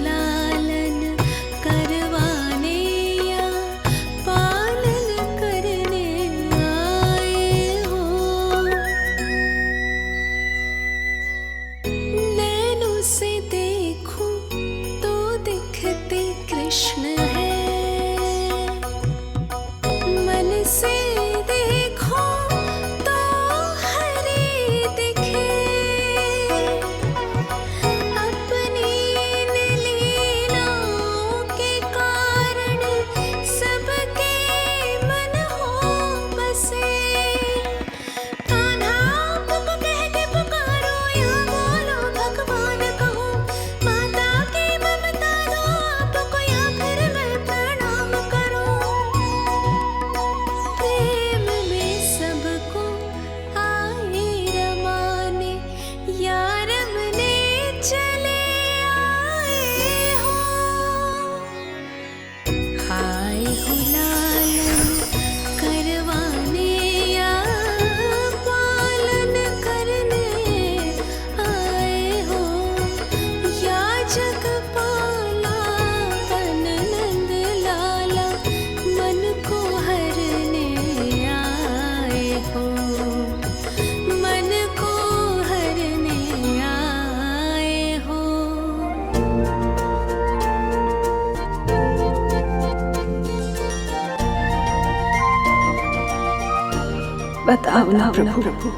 Speaker 18: बताओ ना प्रभु,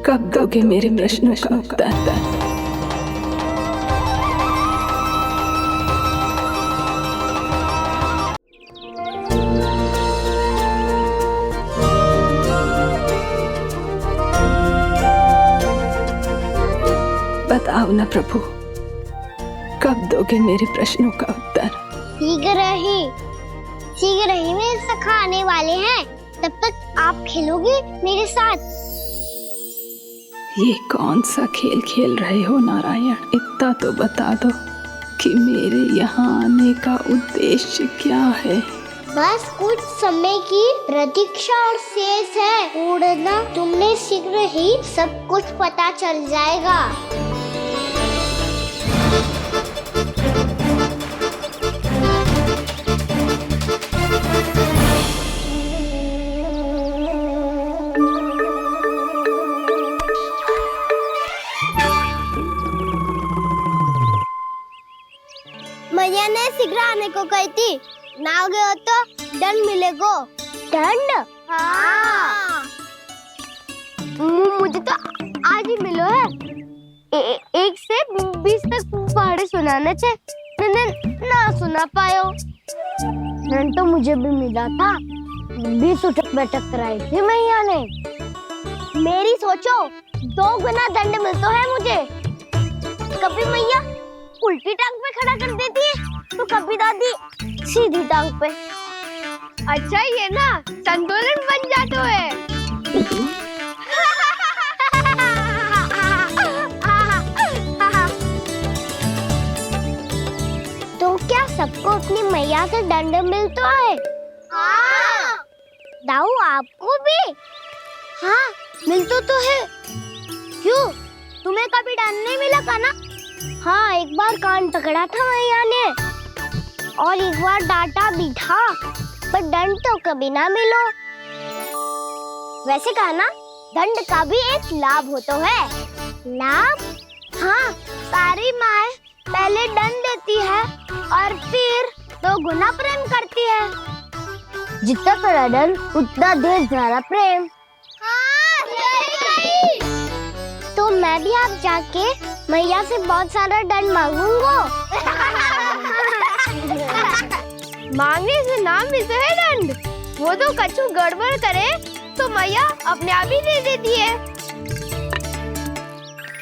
Speaker 18: कब दोगे मेरे प्रश्नों का उत्तर? बताओ ना प्रभु, कब दोगे मेरे प्रश्नों का उत्तर?
Speaker 6: शीघ्र ही मेरे सखा आने वाले हैं, तब तक आप खेलोगे मेरे साथ।
Speaker 18: ये कौन सा खेल खेल रहे हो नारायण? इतना तो बता दो कि मेरे यहाँ आने का उद्देश्य क्या है?
Speaker 6: बस कुछ समय की प्रतीक्षा और शेष है। उड़ना तुमने शीघ्र ही सब कुछ पता चल जाएगा। मैया ने शीघ्र आने को कही थी, ना आ गए हो तो दंड मिलेगा। दंड? हाँ। मुझे तो आज ही मिलो है। 1 से 20 तक पहाड़े सुनाने थे, मैंने ना सुना पायो। दंड तो मुझे भी मिला था, 20 उठक बैठक कराई थी मैया ने। मेरी सोचो 2 गुना दंड मिलता है मुझे। कभी मैया उल्टी टांग पे खड़ा कर देती है, तो कभी दादी सीधी टांग पे। अच्छा ये ना संतुलन बन जाता है। तो क्या सबको अपनी मैया से दंड मिलता है? हाँ। दाऊ आपको भी? हाँ मिलता तो है। क्यों, तुम्हें कभी दंड नहीं मिला का ना? हाँ, एक बार कान पकड़ा था मैया ने और एक बार डांटा भी था, पर दंड तो कभी ना मिलो। वैसे कहा ना, दंड का भी एक लाभ होता है। लाभ? हाँ, सारी माँ पहले दंड देती है और फिर 2 गुना प्रेम करती है। जितना बड़ा दंड उतना ढेर सारा प्रेम। हाँ, सही कही। तो मैं भी आप जाके मैया से बहुत सारा दंड मांगूंगा। मांगने से ना मिलता है दंड, वो तो कछु गड़बड़ करे तो मैया अपने आप ही दे देती है।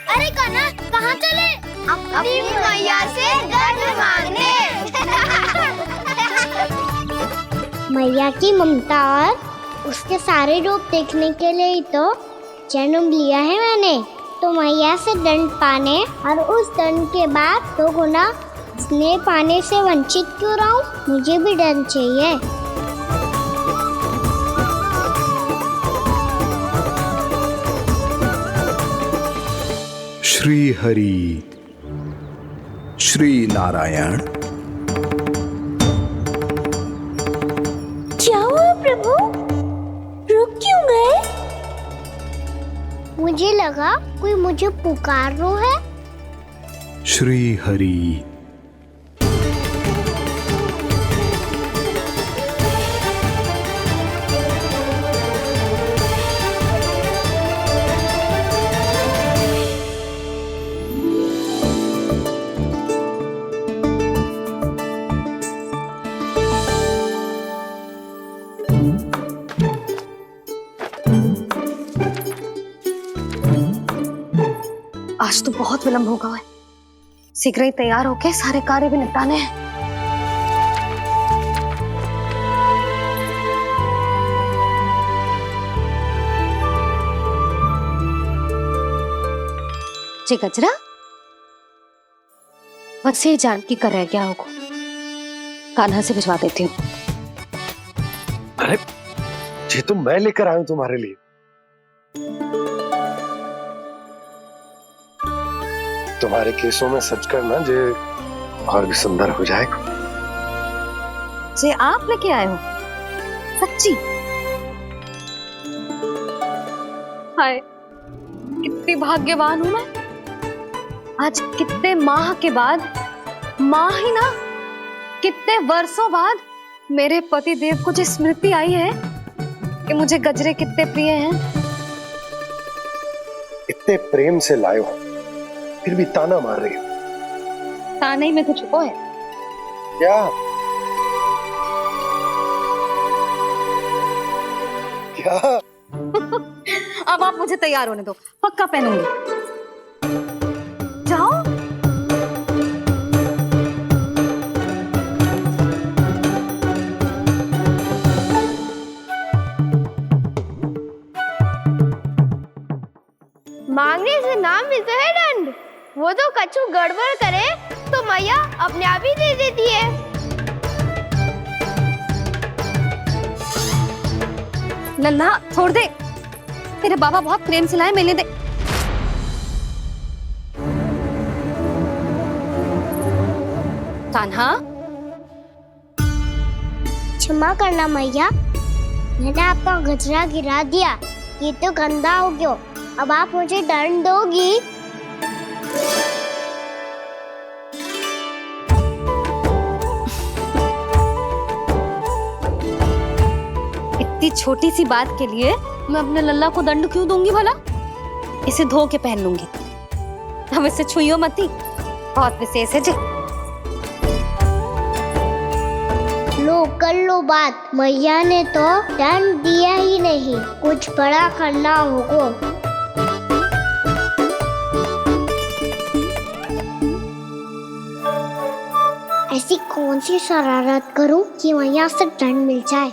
Speaker 6: अरे कना, कहाँ चले? अपनी मैया से दंड मांगने। मैया की ममता और उसके सारे रूप देखने के लिए ही तो जन्म लिया है मैंने। तो मैया से दंड पाने और उस दंड के बाद 2 गुना स्नेह पाने से वंचित क्यों रहूं? मुझे भी दंड चाहिए।
Speaker 19: श्री हरि, श्री नारायण।
Speaker 6: क्या हुआ प्रभु? रुक क्यों गए? मुझे लगा कोई मुझे पुकार रहा है।
Speaker 19: श्री हरि।
Speaker 16: आज तो बहुत विलंब होगा है। शीघ्र ही तैयार होके सारे कार्य भी निपटाने हैं। जी गजरा, बस ये जानकी कर रह गया होगा, कान्हा से भिजवा देती हूँ।
Speaker 1: अरे ये तो मैं लेकर आया हूं तुम्हारे लिए। तुम्हारे केसों में सच करना जे और भी सुंदर हो जाएगा।
Speaker 16: जे आप लेके आए हो? सच्ची? हाय, कितनी भाग्यवान हूं मैं। आज कितने माह के बाद, माह ही ना, कितने वर्षों बाद मेरे पति देव को जो स्मृति आई है, कि मुझे गजरे कितने प्रिय हैं।
Speaker 1: इतने प्रेम से लाए हो, फिर भी ताना मार रही हो।
Speaker 16: ताने में कुछ छुपो है
Speaker 1: क्या? क्या?
Speaker 16: अब आप मुझे तैयार होने दो, पक्का पहनूंगी। जाओ।
Speaker 6: मांगने से नाम मिलता है दंड। वो तो कछु गड़बड़ करे तो मैया अपने आप ही दे देती है।
Speaker 16: नन्हा छोड़ दे, तेरे बाबा बहुत प्रेम से लाए, मिलने दे। कान्हा,
Speaker 6: क्षमा करना मैया, मैंने आपका गजरा गिरा दिया, ये तो गंदा हो गया। अब आप मुझे दंड दोगी?
Speaker 16: इतनी छोटी सी बात के लिए मैं अपने लल्ला को दंड क्यों दूंगी भला? इसे धो के पहन लूंगी। हम इसे छुइयो मती, बहुत विशेष है जी।
Speaker 6: लो कर लो बात, मैया ने तो दंड दिया ही नहीं, कुछ बड़ा करना होगा। ऐसी कौन सी शरारत करूं कि मैया से दंड मिल जाए?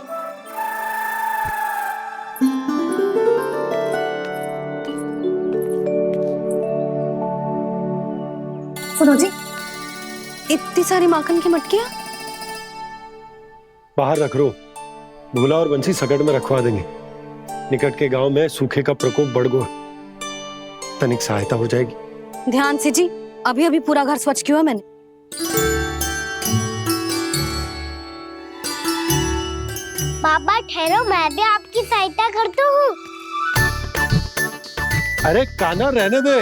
Speaker 16: सुनो जी, इतनी सारी माखन की मटकियां
Speaker 1: बाहर रख रो, भूला और बंसी सकट में रखवा देंगे। निकट के गांव में सूखे का प्रकोप बढ़ गया, तनिक सहायता हो जाएगी।
Speaker 16: ध्यान से जी, अभी अभी पूरा घर स्वच्छ किया मैंने।
Speaker 6: बाबा ठहरो, मैं भी आपकी सहायता करता हूँ।
Speaker 1: अरे कान्हा रहने दे।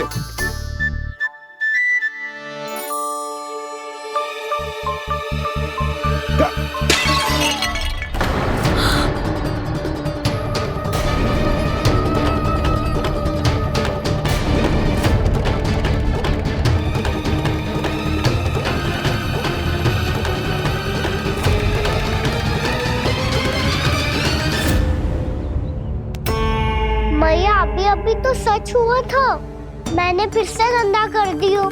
Speaker 6: मैया अभी अभी तो सच हुआ था, मैंने फिर से गंदा कर दियो।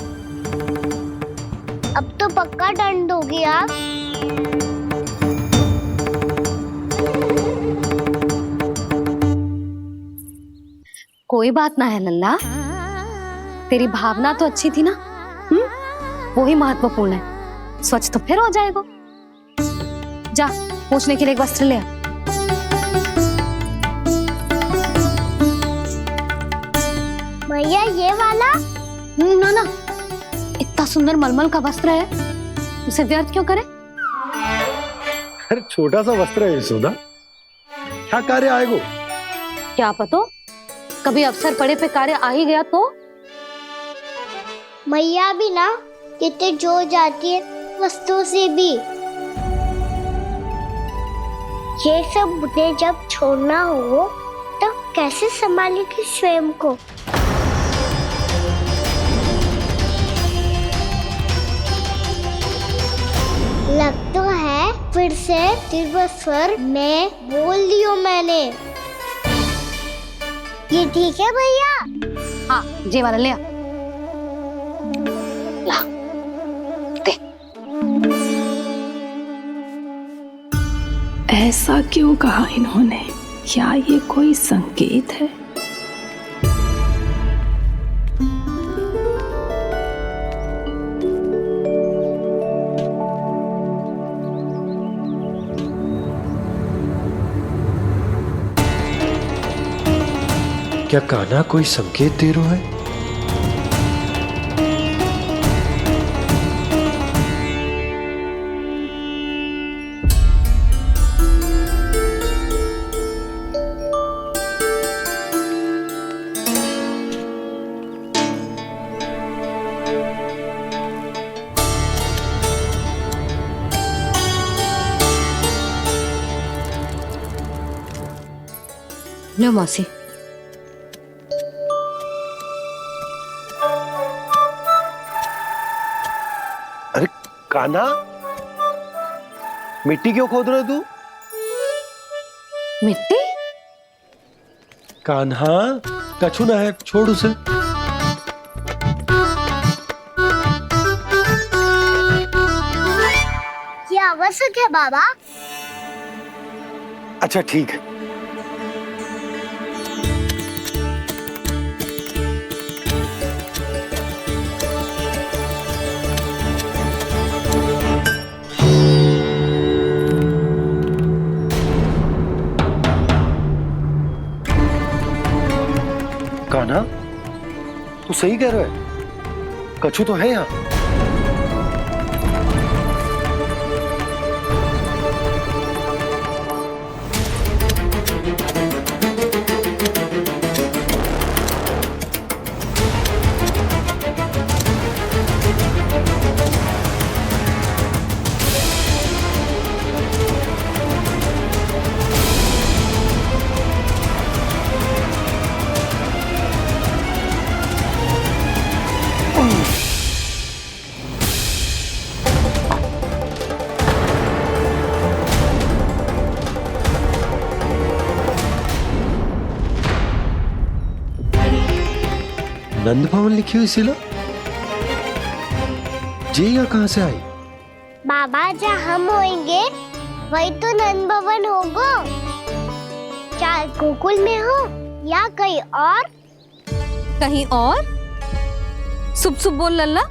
Speaker 6: अब तो पक्का दंड दोगी आप।
Speaker 16: कोई बात ना है लल्ला, तेरी भावना तो अच्छी थी ना, वही महत्वपूर्ण है। स्वच्छ तो फिर हो जाएगा। जा, पूछने के लिए एक वस्त्र ले आ।
Speaker 6: भैया ये वाला?
Speaker 16: ना ना, इतना सुंदर मलमल का वस्त्र है, उसे व्यर्थ क्यों करे?
Speaker 1: अरे छोटा सा वस्त्र है यशोदा, क्या कार्य आएगा?
Speaker 16: क्या पता, कभी अवसर पड़े पे कार्य आ ही गया तो।
Speaker 6: मैया भी ना कितने जो जाती है वस्तुओं से भी। ये सब मुझे जब छोड़ना हो तो कैसे संभालेगी स्वयं को? लग तो है फिर से तिरस्वर में बोल दियो मैंने। ये ठीक है भैया?
Speaker 16: हाँ, ये वाला ले आ। ला, दे।
Speaker 18: ऐसा क्यों कहा इन्होंने? क्या ये कोई संकेत है?
Speaker 1: क्या कान्हा कोई संकेत दे रहा है?
Speaker 16: लो मौसी।
Speaker 1: अरे कान्हा, मिट्टी क्यों खोद रहे तू?
Speaker 16: मिट्टी?
Speaker 1: कान्हा, कछु ना है, छोड़ उसे।
Speaker 6: ये आवश्यक है बाबा।
Speaker 1: अच्छा ठीक है। कान्हा, तू सही कह रहा है, कछु तो है यहाँ। नंद भवन लिखी हुई सिला, जी यहाँ कहाँ से आई?
Speaker 6: बाबा जहाँ हम होंगे वही तो नंद भवन होगा। चाहे गोकुल में हो या कहीं और।
Speaker 16: कहीं और? सुब सुब बोल लल्ला।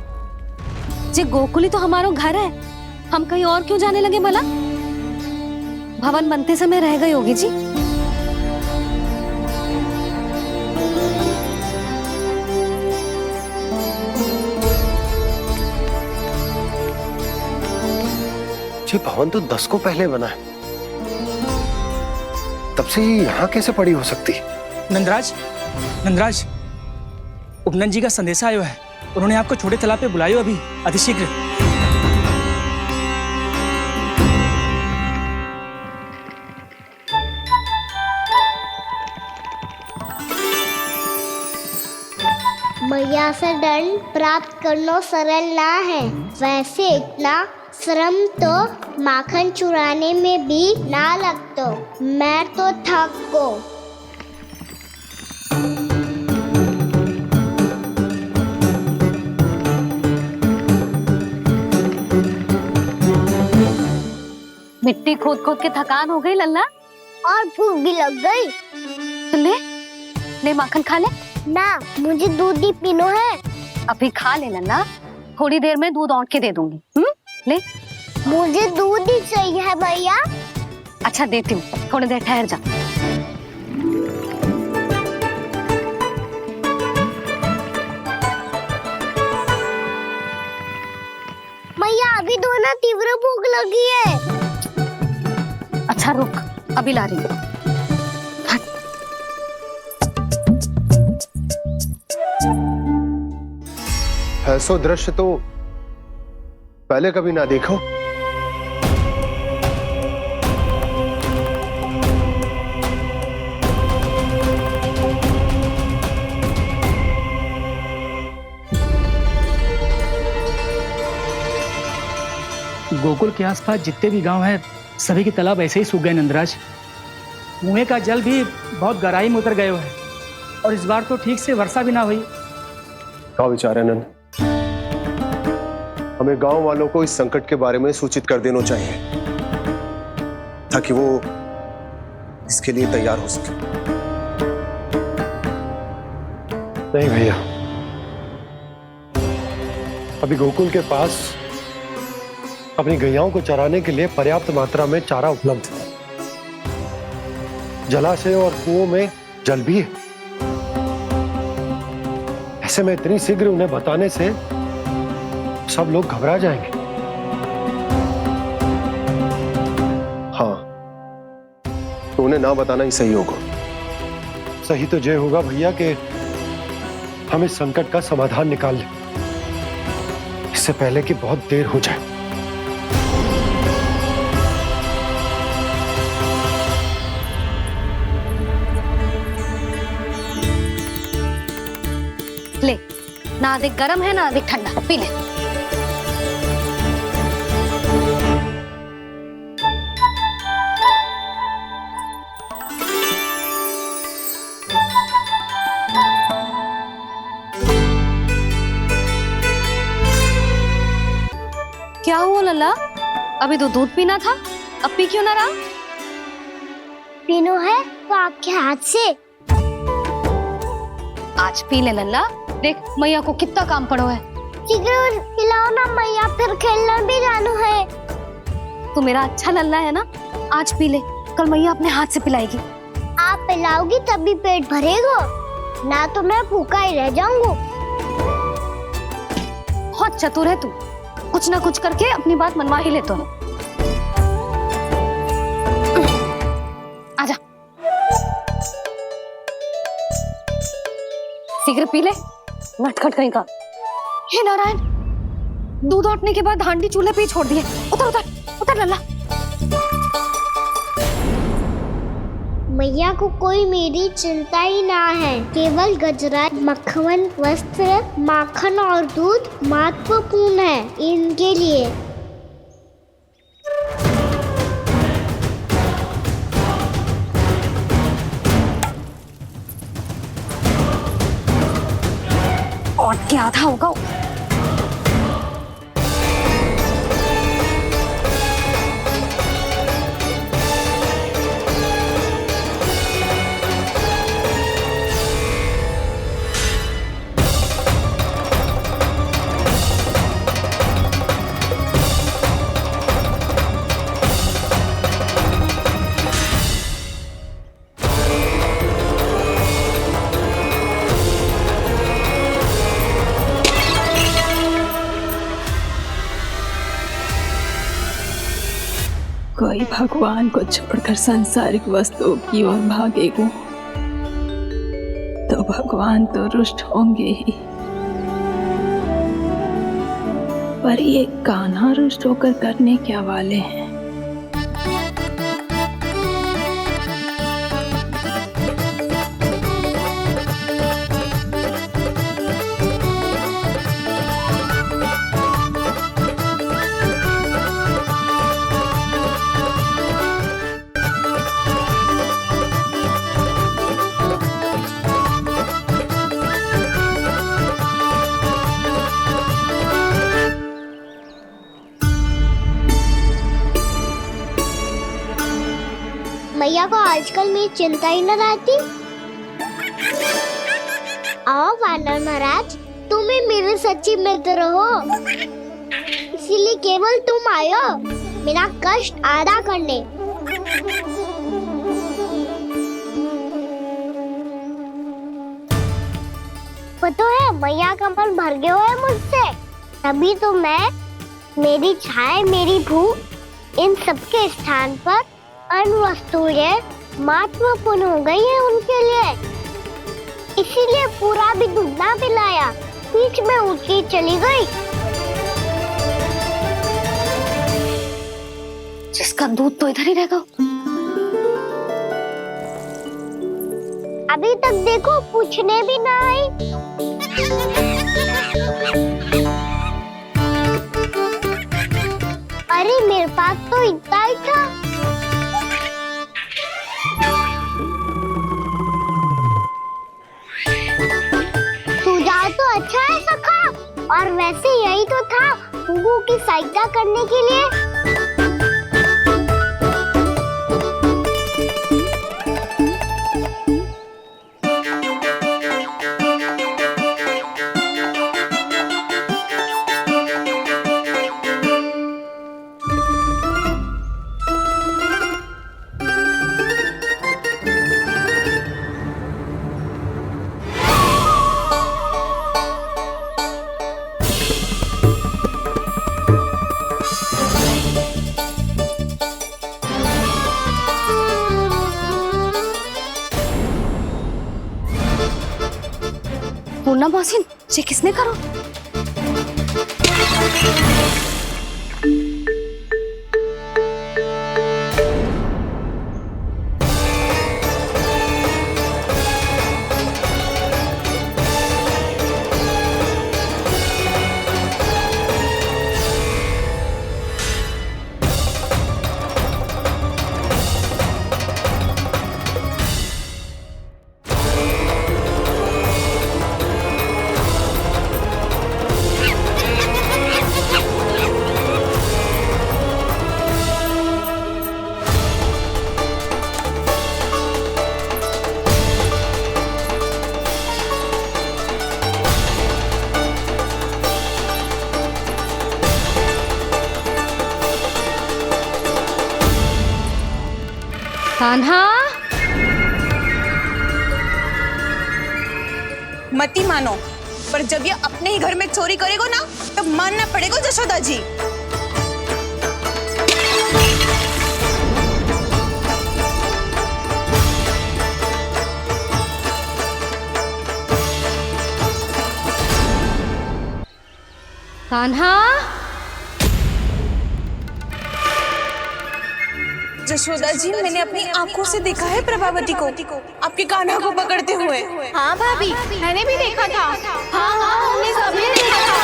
Speaker 16: जे गोकुल ही तो हमारा घर है, हम कहीं और क्यों जाने लगे भला? भवन बनते समय रह गई होगी जी।
Speaker 1: ये भवन तो 10 को पहले बना है, तब से ही यहाँ कैसे पड़ी हो सकती?
Speaker 14: नंदराज, नंदराज, उपनंद जी का संदेशा आयो है। उन्होंने आपको छोटे तालाब पे बुलायो अभी, अतिशीघ्र।
Speaker 6: मैया से दंड प्राप्त करना सरल ना है। वैसे इतना श्रम तो माखन चुराने में भी ना लगतो। मैं तो थक को।
Speaker 16: मिट्टी खोद खोद के थकान हो गई लल्ला,
Speaker 6: और भूख भी लग गई।
Speaker 16: तो ले ले माखन खा ले।
Speaker 6: ना, मुझे दूध ही पीनो है।
Speaker 16: अभी खा ले लल्ला, थोड़ी देर में दूध औंट के दे दूंगी। ले।
Speaker 6: मुझे दूध ही चाहिए है भैया।
Speaker 16: अच्छा देती हूँ, थोड़ी देर ठहर जा।
Speaker 6: मैया अभी दोनों तीव्र भूख लगी है।
Speaker 16: अच्छा रुक, अभी ला रही हूँ।
Speaker 1: ऐसा दृश्य तो पहले कभी ना देखो।
Speaker 14: गोकुल के आसपास जितने भी गांव हैं, सभी के तालाब ऐसे ही सूख गए नंदराज। कुएं का जल भी बहुत गहराई में उतर गए है, और इस बार तो ठीक से वर्षा भी ना हुई।
Speaker 1: क्या विचार है नंद? हमें गांव वालों को इस संकट के बारे में सूचित कर देना चाहिए, ताकि वो इसके लिए तैयार हो सके। नहीं भैया, अभी गोकुल के पास अपनी गैयाओं को चराने के लिए पर्याप्त मात्रा में चारा उपलब्ध है। जलाशय और कुओं में जल भी है। ऐसे में इतनी शीघ्र उन्हें बताने से सब लोग घबरा जाएंगे। हाँ, तो उन्हें ना बताना ही सही होगा। सही तो ये होगा भैया कि हम इस संकट का समाधान निकाल लें, इससे पहले कि बहुत देर हो जाए।
Speaker 16: ले, ना अधिक गर्म है ना अधिक ठंडा, पी ले। क्या हुआ लल्ला? अभी तो दूध पीना था, अब पी क्यों ना रहा?
Speaker 6: पीनो है तो आपके हाथ से।
Speaker 16: आज पी ले लल्ला, देख मैया को कितना काम पड़ो है।
Speaker 6: शीघ्र खिलाओ ना मैया, फिर खेलना भी जानो है।
Speaker 16: तू मेरा अच्छा लल्ला है ना, आज पी ले, कल मैया अपने हाथ से पिलाएगी।
Speaker 6: आप पिलाओगी तभी पेट भरेगा, ना तो मैं भूखा ही रह जाऊंगा।
Speaker 16: बहुत चतुर है तू, कुछ ना कुछ करके अपनी बात मनवा ही लेता है। आजा, शीघ्र पी ले, नटखट कहीं का। हे नारायण, दूध औटने के बाद हांडी चूल्हे पे ही छोड़ दिए। उतर उतर उतर लल्ला।
Speaker 6: मैया को कोई मेरी चिंता ही ना है, केवल गजरा, मक्खन, वस्त्र, माखन और दूध महत्वपूर्ण है इनके लिए।
Speaker 16: और क्या था होगा?
Speaker 18: कोई भगवान को छोड़कर सांसारिक वस्तुओं की ओर भागेगा तो भगवान तो रुष्ट होंगे ही, पर ये कान्हा रुष्ट होकर करने क्या वाले हैं?
Speaker 6: मैया को आजकल मेरी चिंता ही न रहती। आओ वानर महाराज, तुम ही मेरे सच्ची मित्र हो, इसीलिए केवल तुम आयो मेरा कष्ट आधा करने। पता है मैया का मन भर गया है मुझसे, तभी तो मैं, मेरी छाया, मेरी भूख, इन सबके स्थान पर अन्य वस्तुएं महत्वपूर्ण हो गई है उनके लिए। इसीलिए पूरा भी दूध ना पिलाया, बीच में उठ के चली गई।
Speaker 16: जिसका दूध तो इधर ही रहेगा।
Speaker 6: अभी तक देखो पूछने भी ना आई। अरे मेरे पास तो इतना ही था। सुझाव तो अच्छा है सखा, और वैसे यही तो था गुगू की सहायता करने के लिए।
Speaker 16: पूर्णा मौसी, ये किसने करो? कान्हा,
Speaker 7: मती मानो, पर जब ये अपने ही घर में चोरी करेगा ना, तब मानना पड़ेगा जशोदा जी।
Speaker 16: कान्हा,
Speaker 7: जशोदा जी, मैंने अपनी आंखों से देखा है प्रभावती को आपके कान्हा को पकड़ते हुए।
Speaker 6: हाँ भाभी, मैंने भी देखा था। हाँ हाँ, हमने सबने देखा था।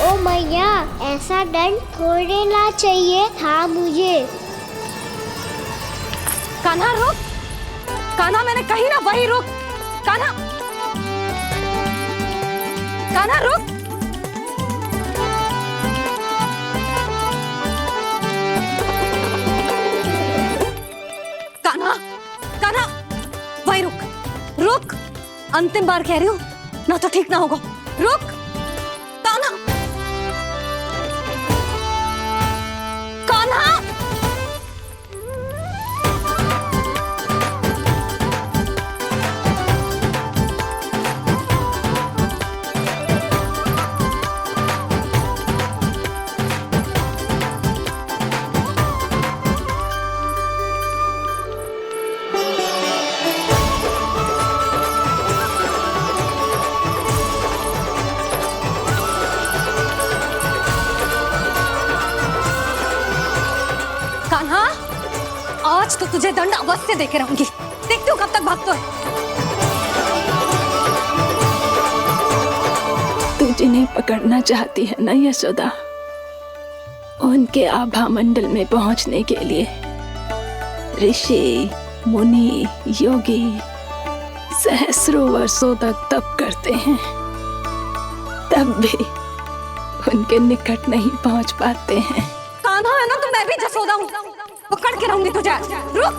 Speaker 6: ओ मैया, ऐसा दंड थोड़े ना चाहिए था मुझे।
Speaker 16: कान्हा रुक, कान्हा मैंने कही ना वही रुक। कान्हा, कान्हा रुक। कान्हा, कान्हा वही रुक, रुक। अंतिम बार कह रही हूँ, ना तो ठीक ना होगा। रुक कान्हा, कान्हा। कान्हा, आज तो तुझे दंड अवश्य देके रहूंगी। देखती हूँ कब तक भागता है।
Speaker 18: तू जिन्हें पकड़ना चाहती है ना यशोदा, उनके आभा मंडल में पहुंचने के लिए ऋषि, मुनि, योगी सहस्रों वर्षों तक तप करते हैं, तब भी उनके निकट नहीं पहुंच पाते हैं।
Speaker 16: कान्हा है ना, तो मैं भी जसोदा हूँ, पकड़ के रहूंगी तुझे। रुक।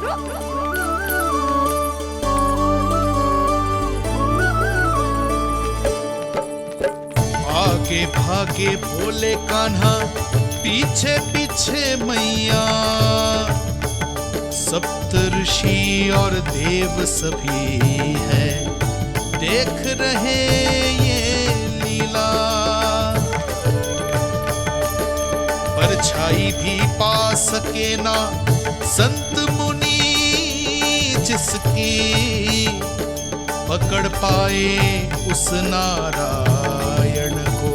Speaker 21: आगे भागे भोले कान्हा, पीछे पीछे मैया, सप्तऋषि और देव सभी है, देख रहे ये लीला। परछाई भी पा सके ना संत मुनि जिसकी, पकड़ पाए उस नारायण को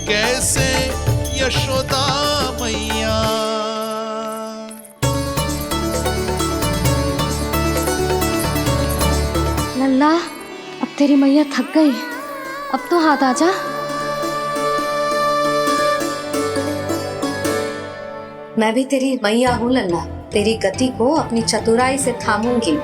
Speaker 21: कैसे यशोदा मैया।
Speaker 16: लल्ला, अब तेरी मैया थक गई, अब तो हाथ आजा।
Speaker 22: मैं भी तेरी मैया हूँ लल्ला, तेरी गति को अपनी चतुराई से थामूंगी।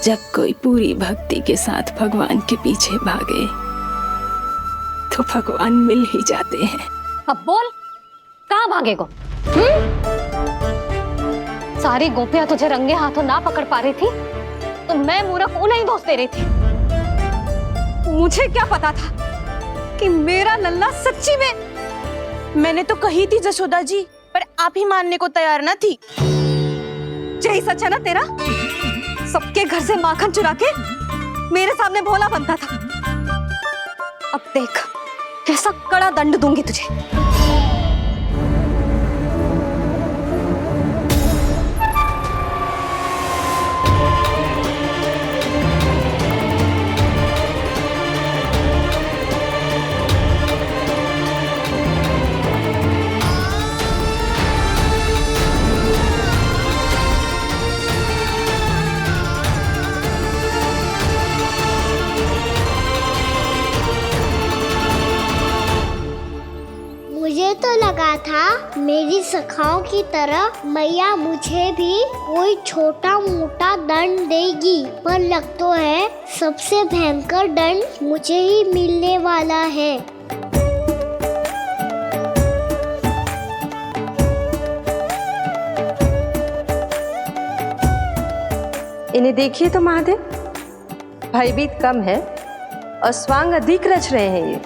Speaker 18: जब कोई पूरी भक्ति के साथ भगवान के पीछे भागे तो भगवान मिल ही जाते हैं।
Speaker 16: अब बोल, कहाँ भागेगा? सारी गोपियां तुझे रंगे हाथों ना पकड़ पा रही थी, तो मैं मूर्ख उन्हें ही दोष दे रही थी। मुझे क्या पता था कि मेरा लल्ला सच्ची में।
Speaker 7: मैंने तो कही थी जशोदा जी, पर आप ही मानने को तैयार ना थी।
Speaker 16: यही सच है ना तेरा? सबके घर से माखन चुरा के मेरे सामने भोला बनता था। अब देख कैसा कड़ा दंड दूंगी तुझे।
Speaker 6: तो लगा था मेरी सखाओं की तरह मैया मुझे भी कोई छोटा मोटा दंड देगी, पर लग तो है सबसे भयंकर दंड मुझे ही मिलने वाला है।
Speaker 8: इन्हें देखिए तो महादेव, भयभीत कम है और स्वांग अधिक रच रहे हैं ये।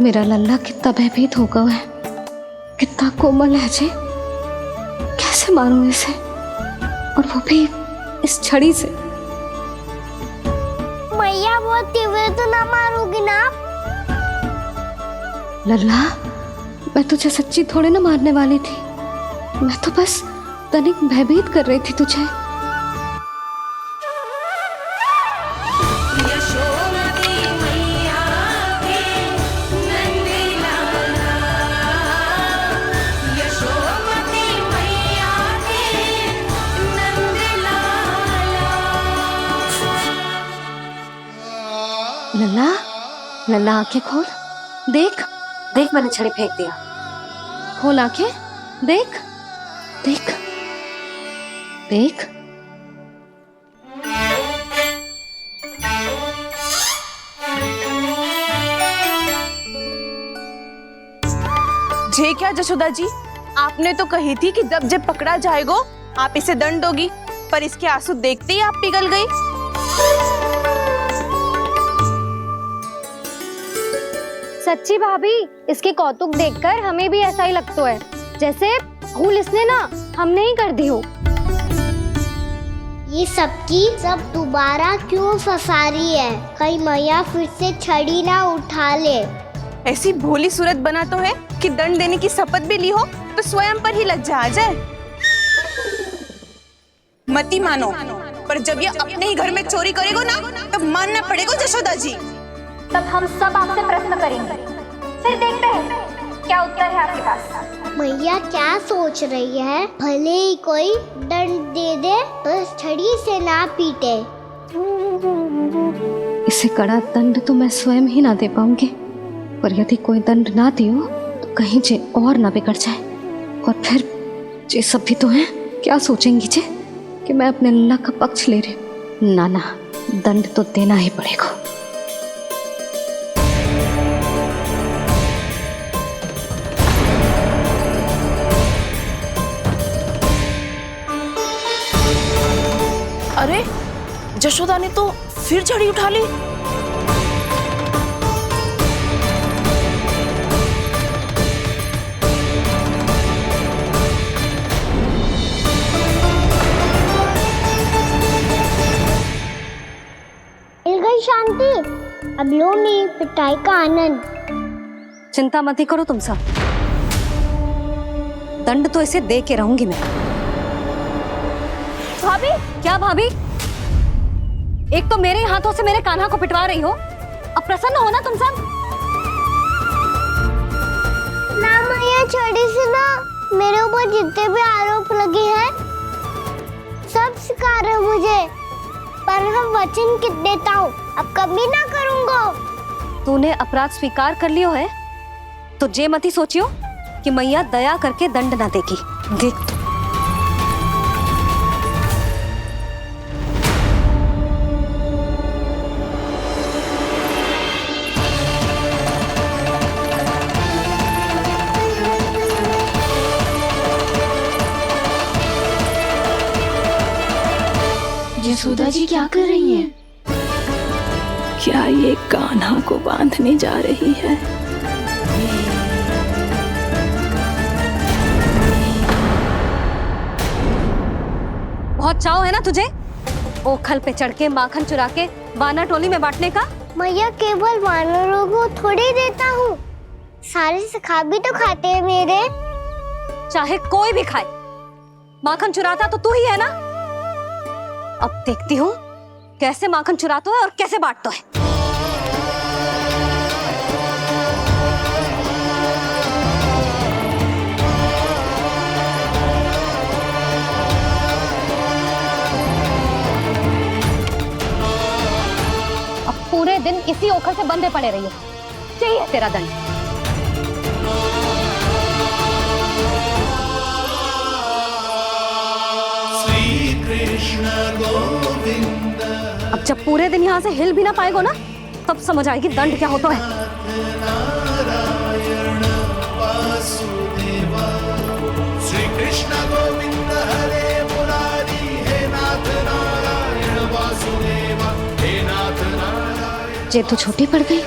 Speaker 16: मेरा लल्ला कितना भयभीत होगा है, कितना कोमल है जी। कैसे मारूं इसे, और वो भी इस छड़ी से।
Speaker 6: मैया बहुत तीव्र तो ना मारोगी ना?
Speaker 16: लल्ला, मैं तुझे सच्ची थोड़े ना मारने वाली थी, मैं तो बस तनिक भयभीत कर रही थी तुझे। लल्ला, लल्ला आंखें खोल, देख देख, मैंने छड़ी फेंक दिया। खोल आंखें, देख देख देख।
Speaker 7: जे क्या जशोदा जी, आपने तो कही थी कि जब जब पकड़ा जाएगा आप इसे दंड दोगी, पर इसके आंसू देखते ही आप पिघल गई।
Speaker 5: सच्ची भाभी, इसके कौतुक देखकर हमें भी ऐसा ही लगता है, जैसे भूल इसने ना हमने ही कर दी हो।
Speaker 6: ये सबकी सब दोबारा क्यों फंसा रही है? कहीं मैया फिर से छड़ी ना उठा ले।
Speaker 7: ऐसी भोली सूरत बना तो है कि दंड देने की शपथ भी ली हो तो स्वयं पर ही लग जा जाए। मती मानो, पर जब ये अपने ही घर में चोरी करेगा ना, तब मानना पड़ेगा जशोदा जी।
Speaker 5: तब हम सब आपसे प्रश्न करेंगे, फिर देखते हैं क्या उत्तर है आपके पास।
Speaker 6: मैया क्या सोच रही है? भले ही कोई दंड दे दे, बस छड़ी से ना पीटे।
Speaker 16: इसे कड़ा दंड तो मैं स्वयं ही ना दे पाऊंगी, पर यदि कोई दंड ना दियो तो कहीं जे और ना बिगड़ जाए, और फिर जे सब भी तो हैं, क्या सोचेंगी जे कि मैं अपने लल्ला का पक्ष ले रही। ना ना, दंड तो देना ही पड़ेगा।
Speaker 11: अरे जशोदा ने तो फिर छड़ी उठा ली।
Speaker 6: मिल गई शांति, अब लो मेरी पिटाई का आनंद।
Speaker 16: चिंता मत ही करो तुम सब, दंड तो इसे दे के रहूंगी मैं। भाभी, क्या भाभी? एक तो मेरे हाथों से मेरे कान्हा को पिटवा रही हो, अब प्रसन्न हो ना तुम सब?
Speaker 6: ना मैया, छड़ी से ना मेरे ऊपर जितने भी आरोप लगे हैं सब स्वीकार है मुझे, पर हम वचन कित देता हूँ, अब कभी ना करूँगा।
Speaker 16: तूने अपराध स्वीकार कर लियो है तो जे मती सोचियो कि मैया दया करके दंड ना देगी। देख
Speaker 18: यशोदा जी क्या कर रही हैं? क्या ये कान्हा को बांधने जा रही है?
Speaker 16: बहुत चाव है ना तुझे ओखल पे चढ़ के माखन चुरा के वानर टोली में बांटने का?
Speaker 6: मैया, केवल वानरों को थोड़ी देता हूँ, सारे सखा भी तो खाते हैं मेरे।
Speaker 16: चाहे कोई भी खाए, माखन चुराता तो तू ही है ना। अब देखती हूँ कैसे माखन चुराता है और कैसे बांटता है।
Speaker 5: दिन इसी ओखर से बंधे पड़े रहिए। चाहिए तेरा दंड।
Speaker 21: श्री कृष्ण गोविंद।
Speaker 16: अब जब पूरे दिन यहाँ से हिल भी ना पाएगो ना, तब समझ आएगी दंड क्या होता है।
Speaker 21: नारायण वासुदेव। श्री कृष्ण गोविंद हरे मुरारी। हे नाथ नारायण वासुदेव। हे नाथ नारायण।
Speaker 5: जे तो छोटी पड़ गई।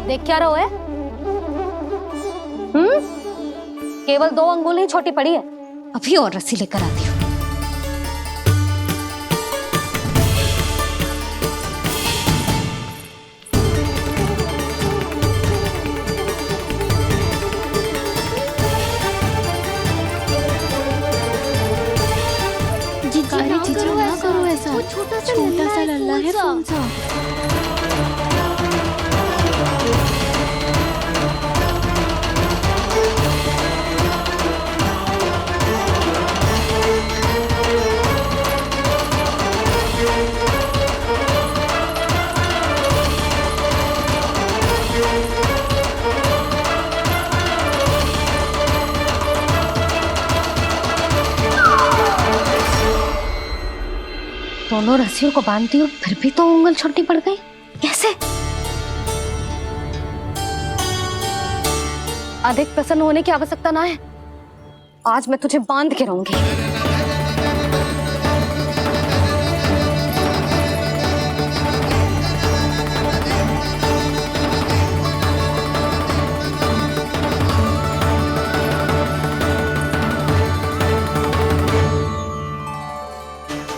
Speaker 5: देख क्या रहो है? केवल 2 अंगुल ही छोटी पड़ी है। अभी और रस्सी लेकर आती हूँ।
Speaker 6: जीजू ना करो ऐसा। छोटा सा लल्ला है कौन सा?
Speaker 5: दोनों रस्सियों को बांधती हूँ, फिर भी तो उंगल छोटी पड़ गई। कैसे? अधिक प्रसन्न होने की आवश्यकता ना है। आज मैं तुझे बांध के रहूंगी।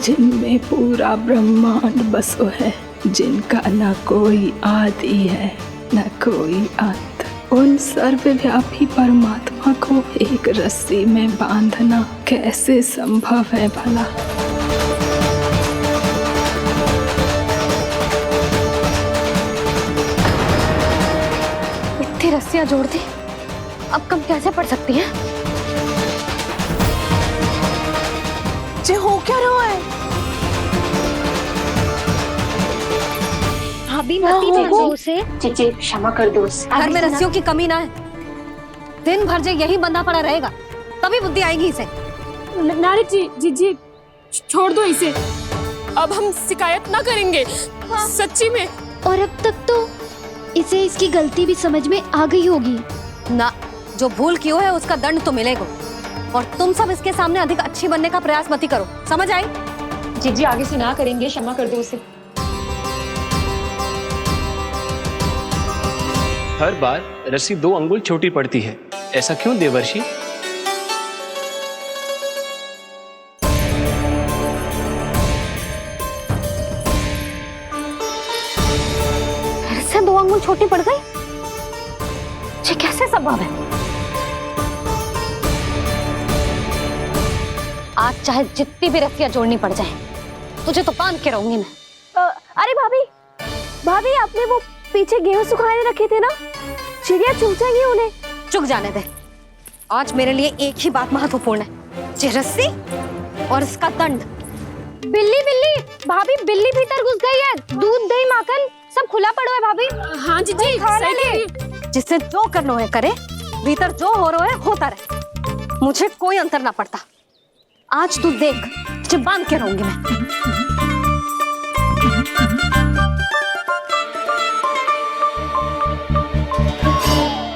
Speaker 18: जिनमें पूरा ब्रह्मांड बसो है, जिनका न कोई आदि है न कोई अंत, उन सर्वव्यापी परमात्मा को एक रस्सी में बांधना कैसे संभव है भला?
Speaker 5: इतनी रस्सियां जोड़ दी, अब कम कैसे पड़ सकती हैं?
Speaker 7: जे हो क्या रहा है?
Speaker 5: भाभी उसे
Speaker 9: चीची क्षमा कर दो उसे।
Speaker 5: घर में रस्सियों की कमी ना है। दिन भर जो यही बंधा पड़ा रहेगा, तभी बुद्धि आएगी इसे।
Speaker 9: नारी जी छोड़ दो इसे। अब हम शिकायत ना करेंगे। सच्ची में।
Speaker 6: और अब तक तो इसे इसकी गलती भी समझ में आ गई होगी
Speaker 5: ना। जो भूल की है उसका दंड तो मिलेगा। और तुम सब इसके सामने अधिक अच्छी बनने का प्रयास मत ही करो। समझ आई?
Speaker 9: जी आगे से ना करेंगे। क्षमा कर दो उसे।
Speaker 10: हर बार रस्सी 2 अंगुल छोटी पड़ती है, ऐसा क्यों देवर्षि?
Speaker 5: फिर से 2 अंगुल छोटी पड़ गई? ये कैसे संभव है? आज चाहे जितनी भी रस्सियां जोड़नी पड़ जाए, तुझे तो बांध के रहूंगी मैं।
Speaker 7: अरे भाभी आपने वो पीछे गेहूं सुखाने रखे थे ना, चिड़िया चुग जाएंगी उन्हें।
Speaker 5: चुग जाने दे। आज मेरे लिए एक ही बात महत्वपूर्ण है, ये रस्सी और इसका दंड।
Speaker 6: बिल्ली भाभी, बिल्ली भीतर घुस गई है। दूध दही माखन सब खुला पड़ा है भाभी।
Speaker 9: हाँ जी सही ले।
Speaker 5: जिससे जो करना है करे, भीतर जो हो रहा है होता रहे, मुझे कोई अंतर ना पड़ता। आज तू देख, तुझे बांध के रहूंगी मैं।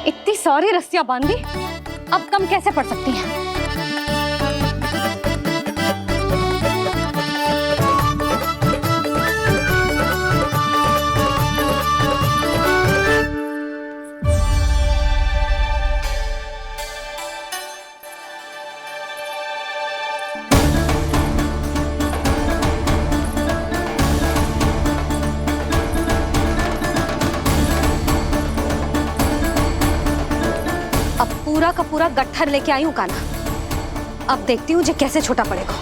Speaker 5: इतनी सारी रस्सियां बांधी, अब कम कैसे पड़ सकती हैं? पूरा का पूरा गट्ठर लेके आई हूँ कान्हा। अब देखती हूँ जे कैसे छोटा पड़ेगा।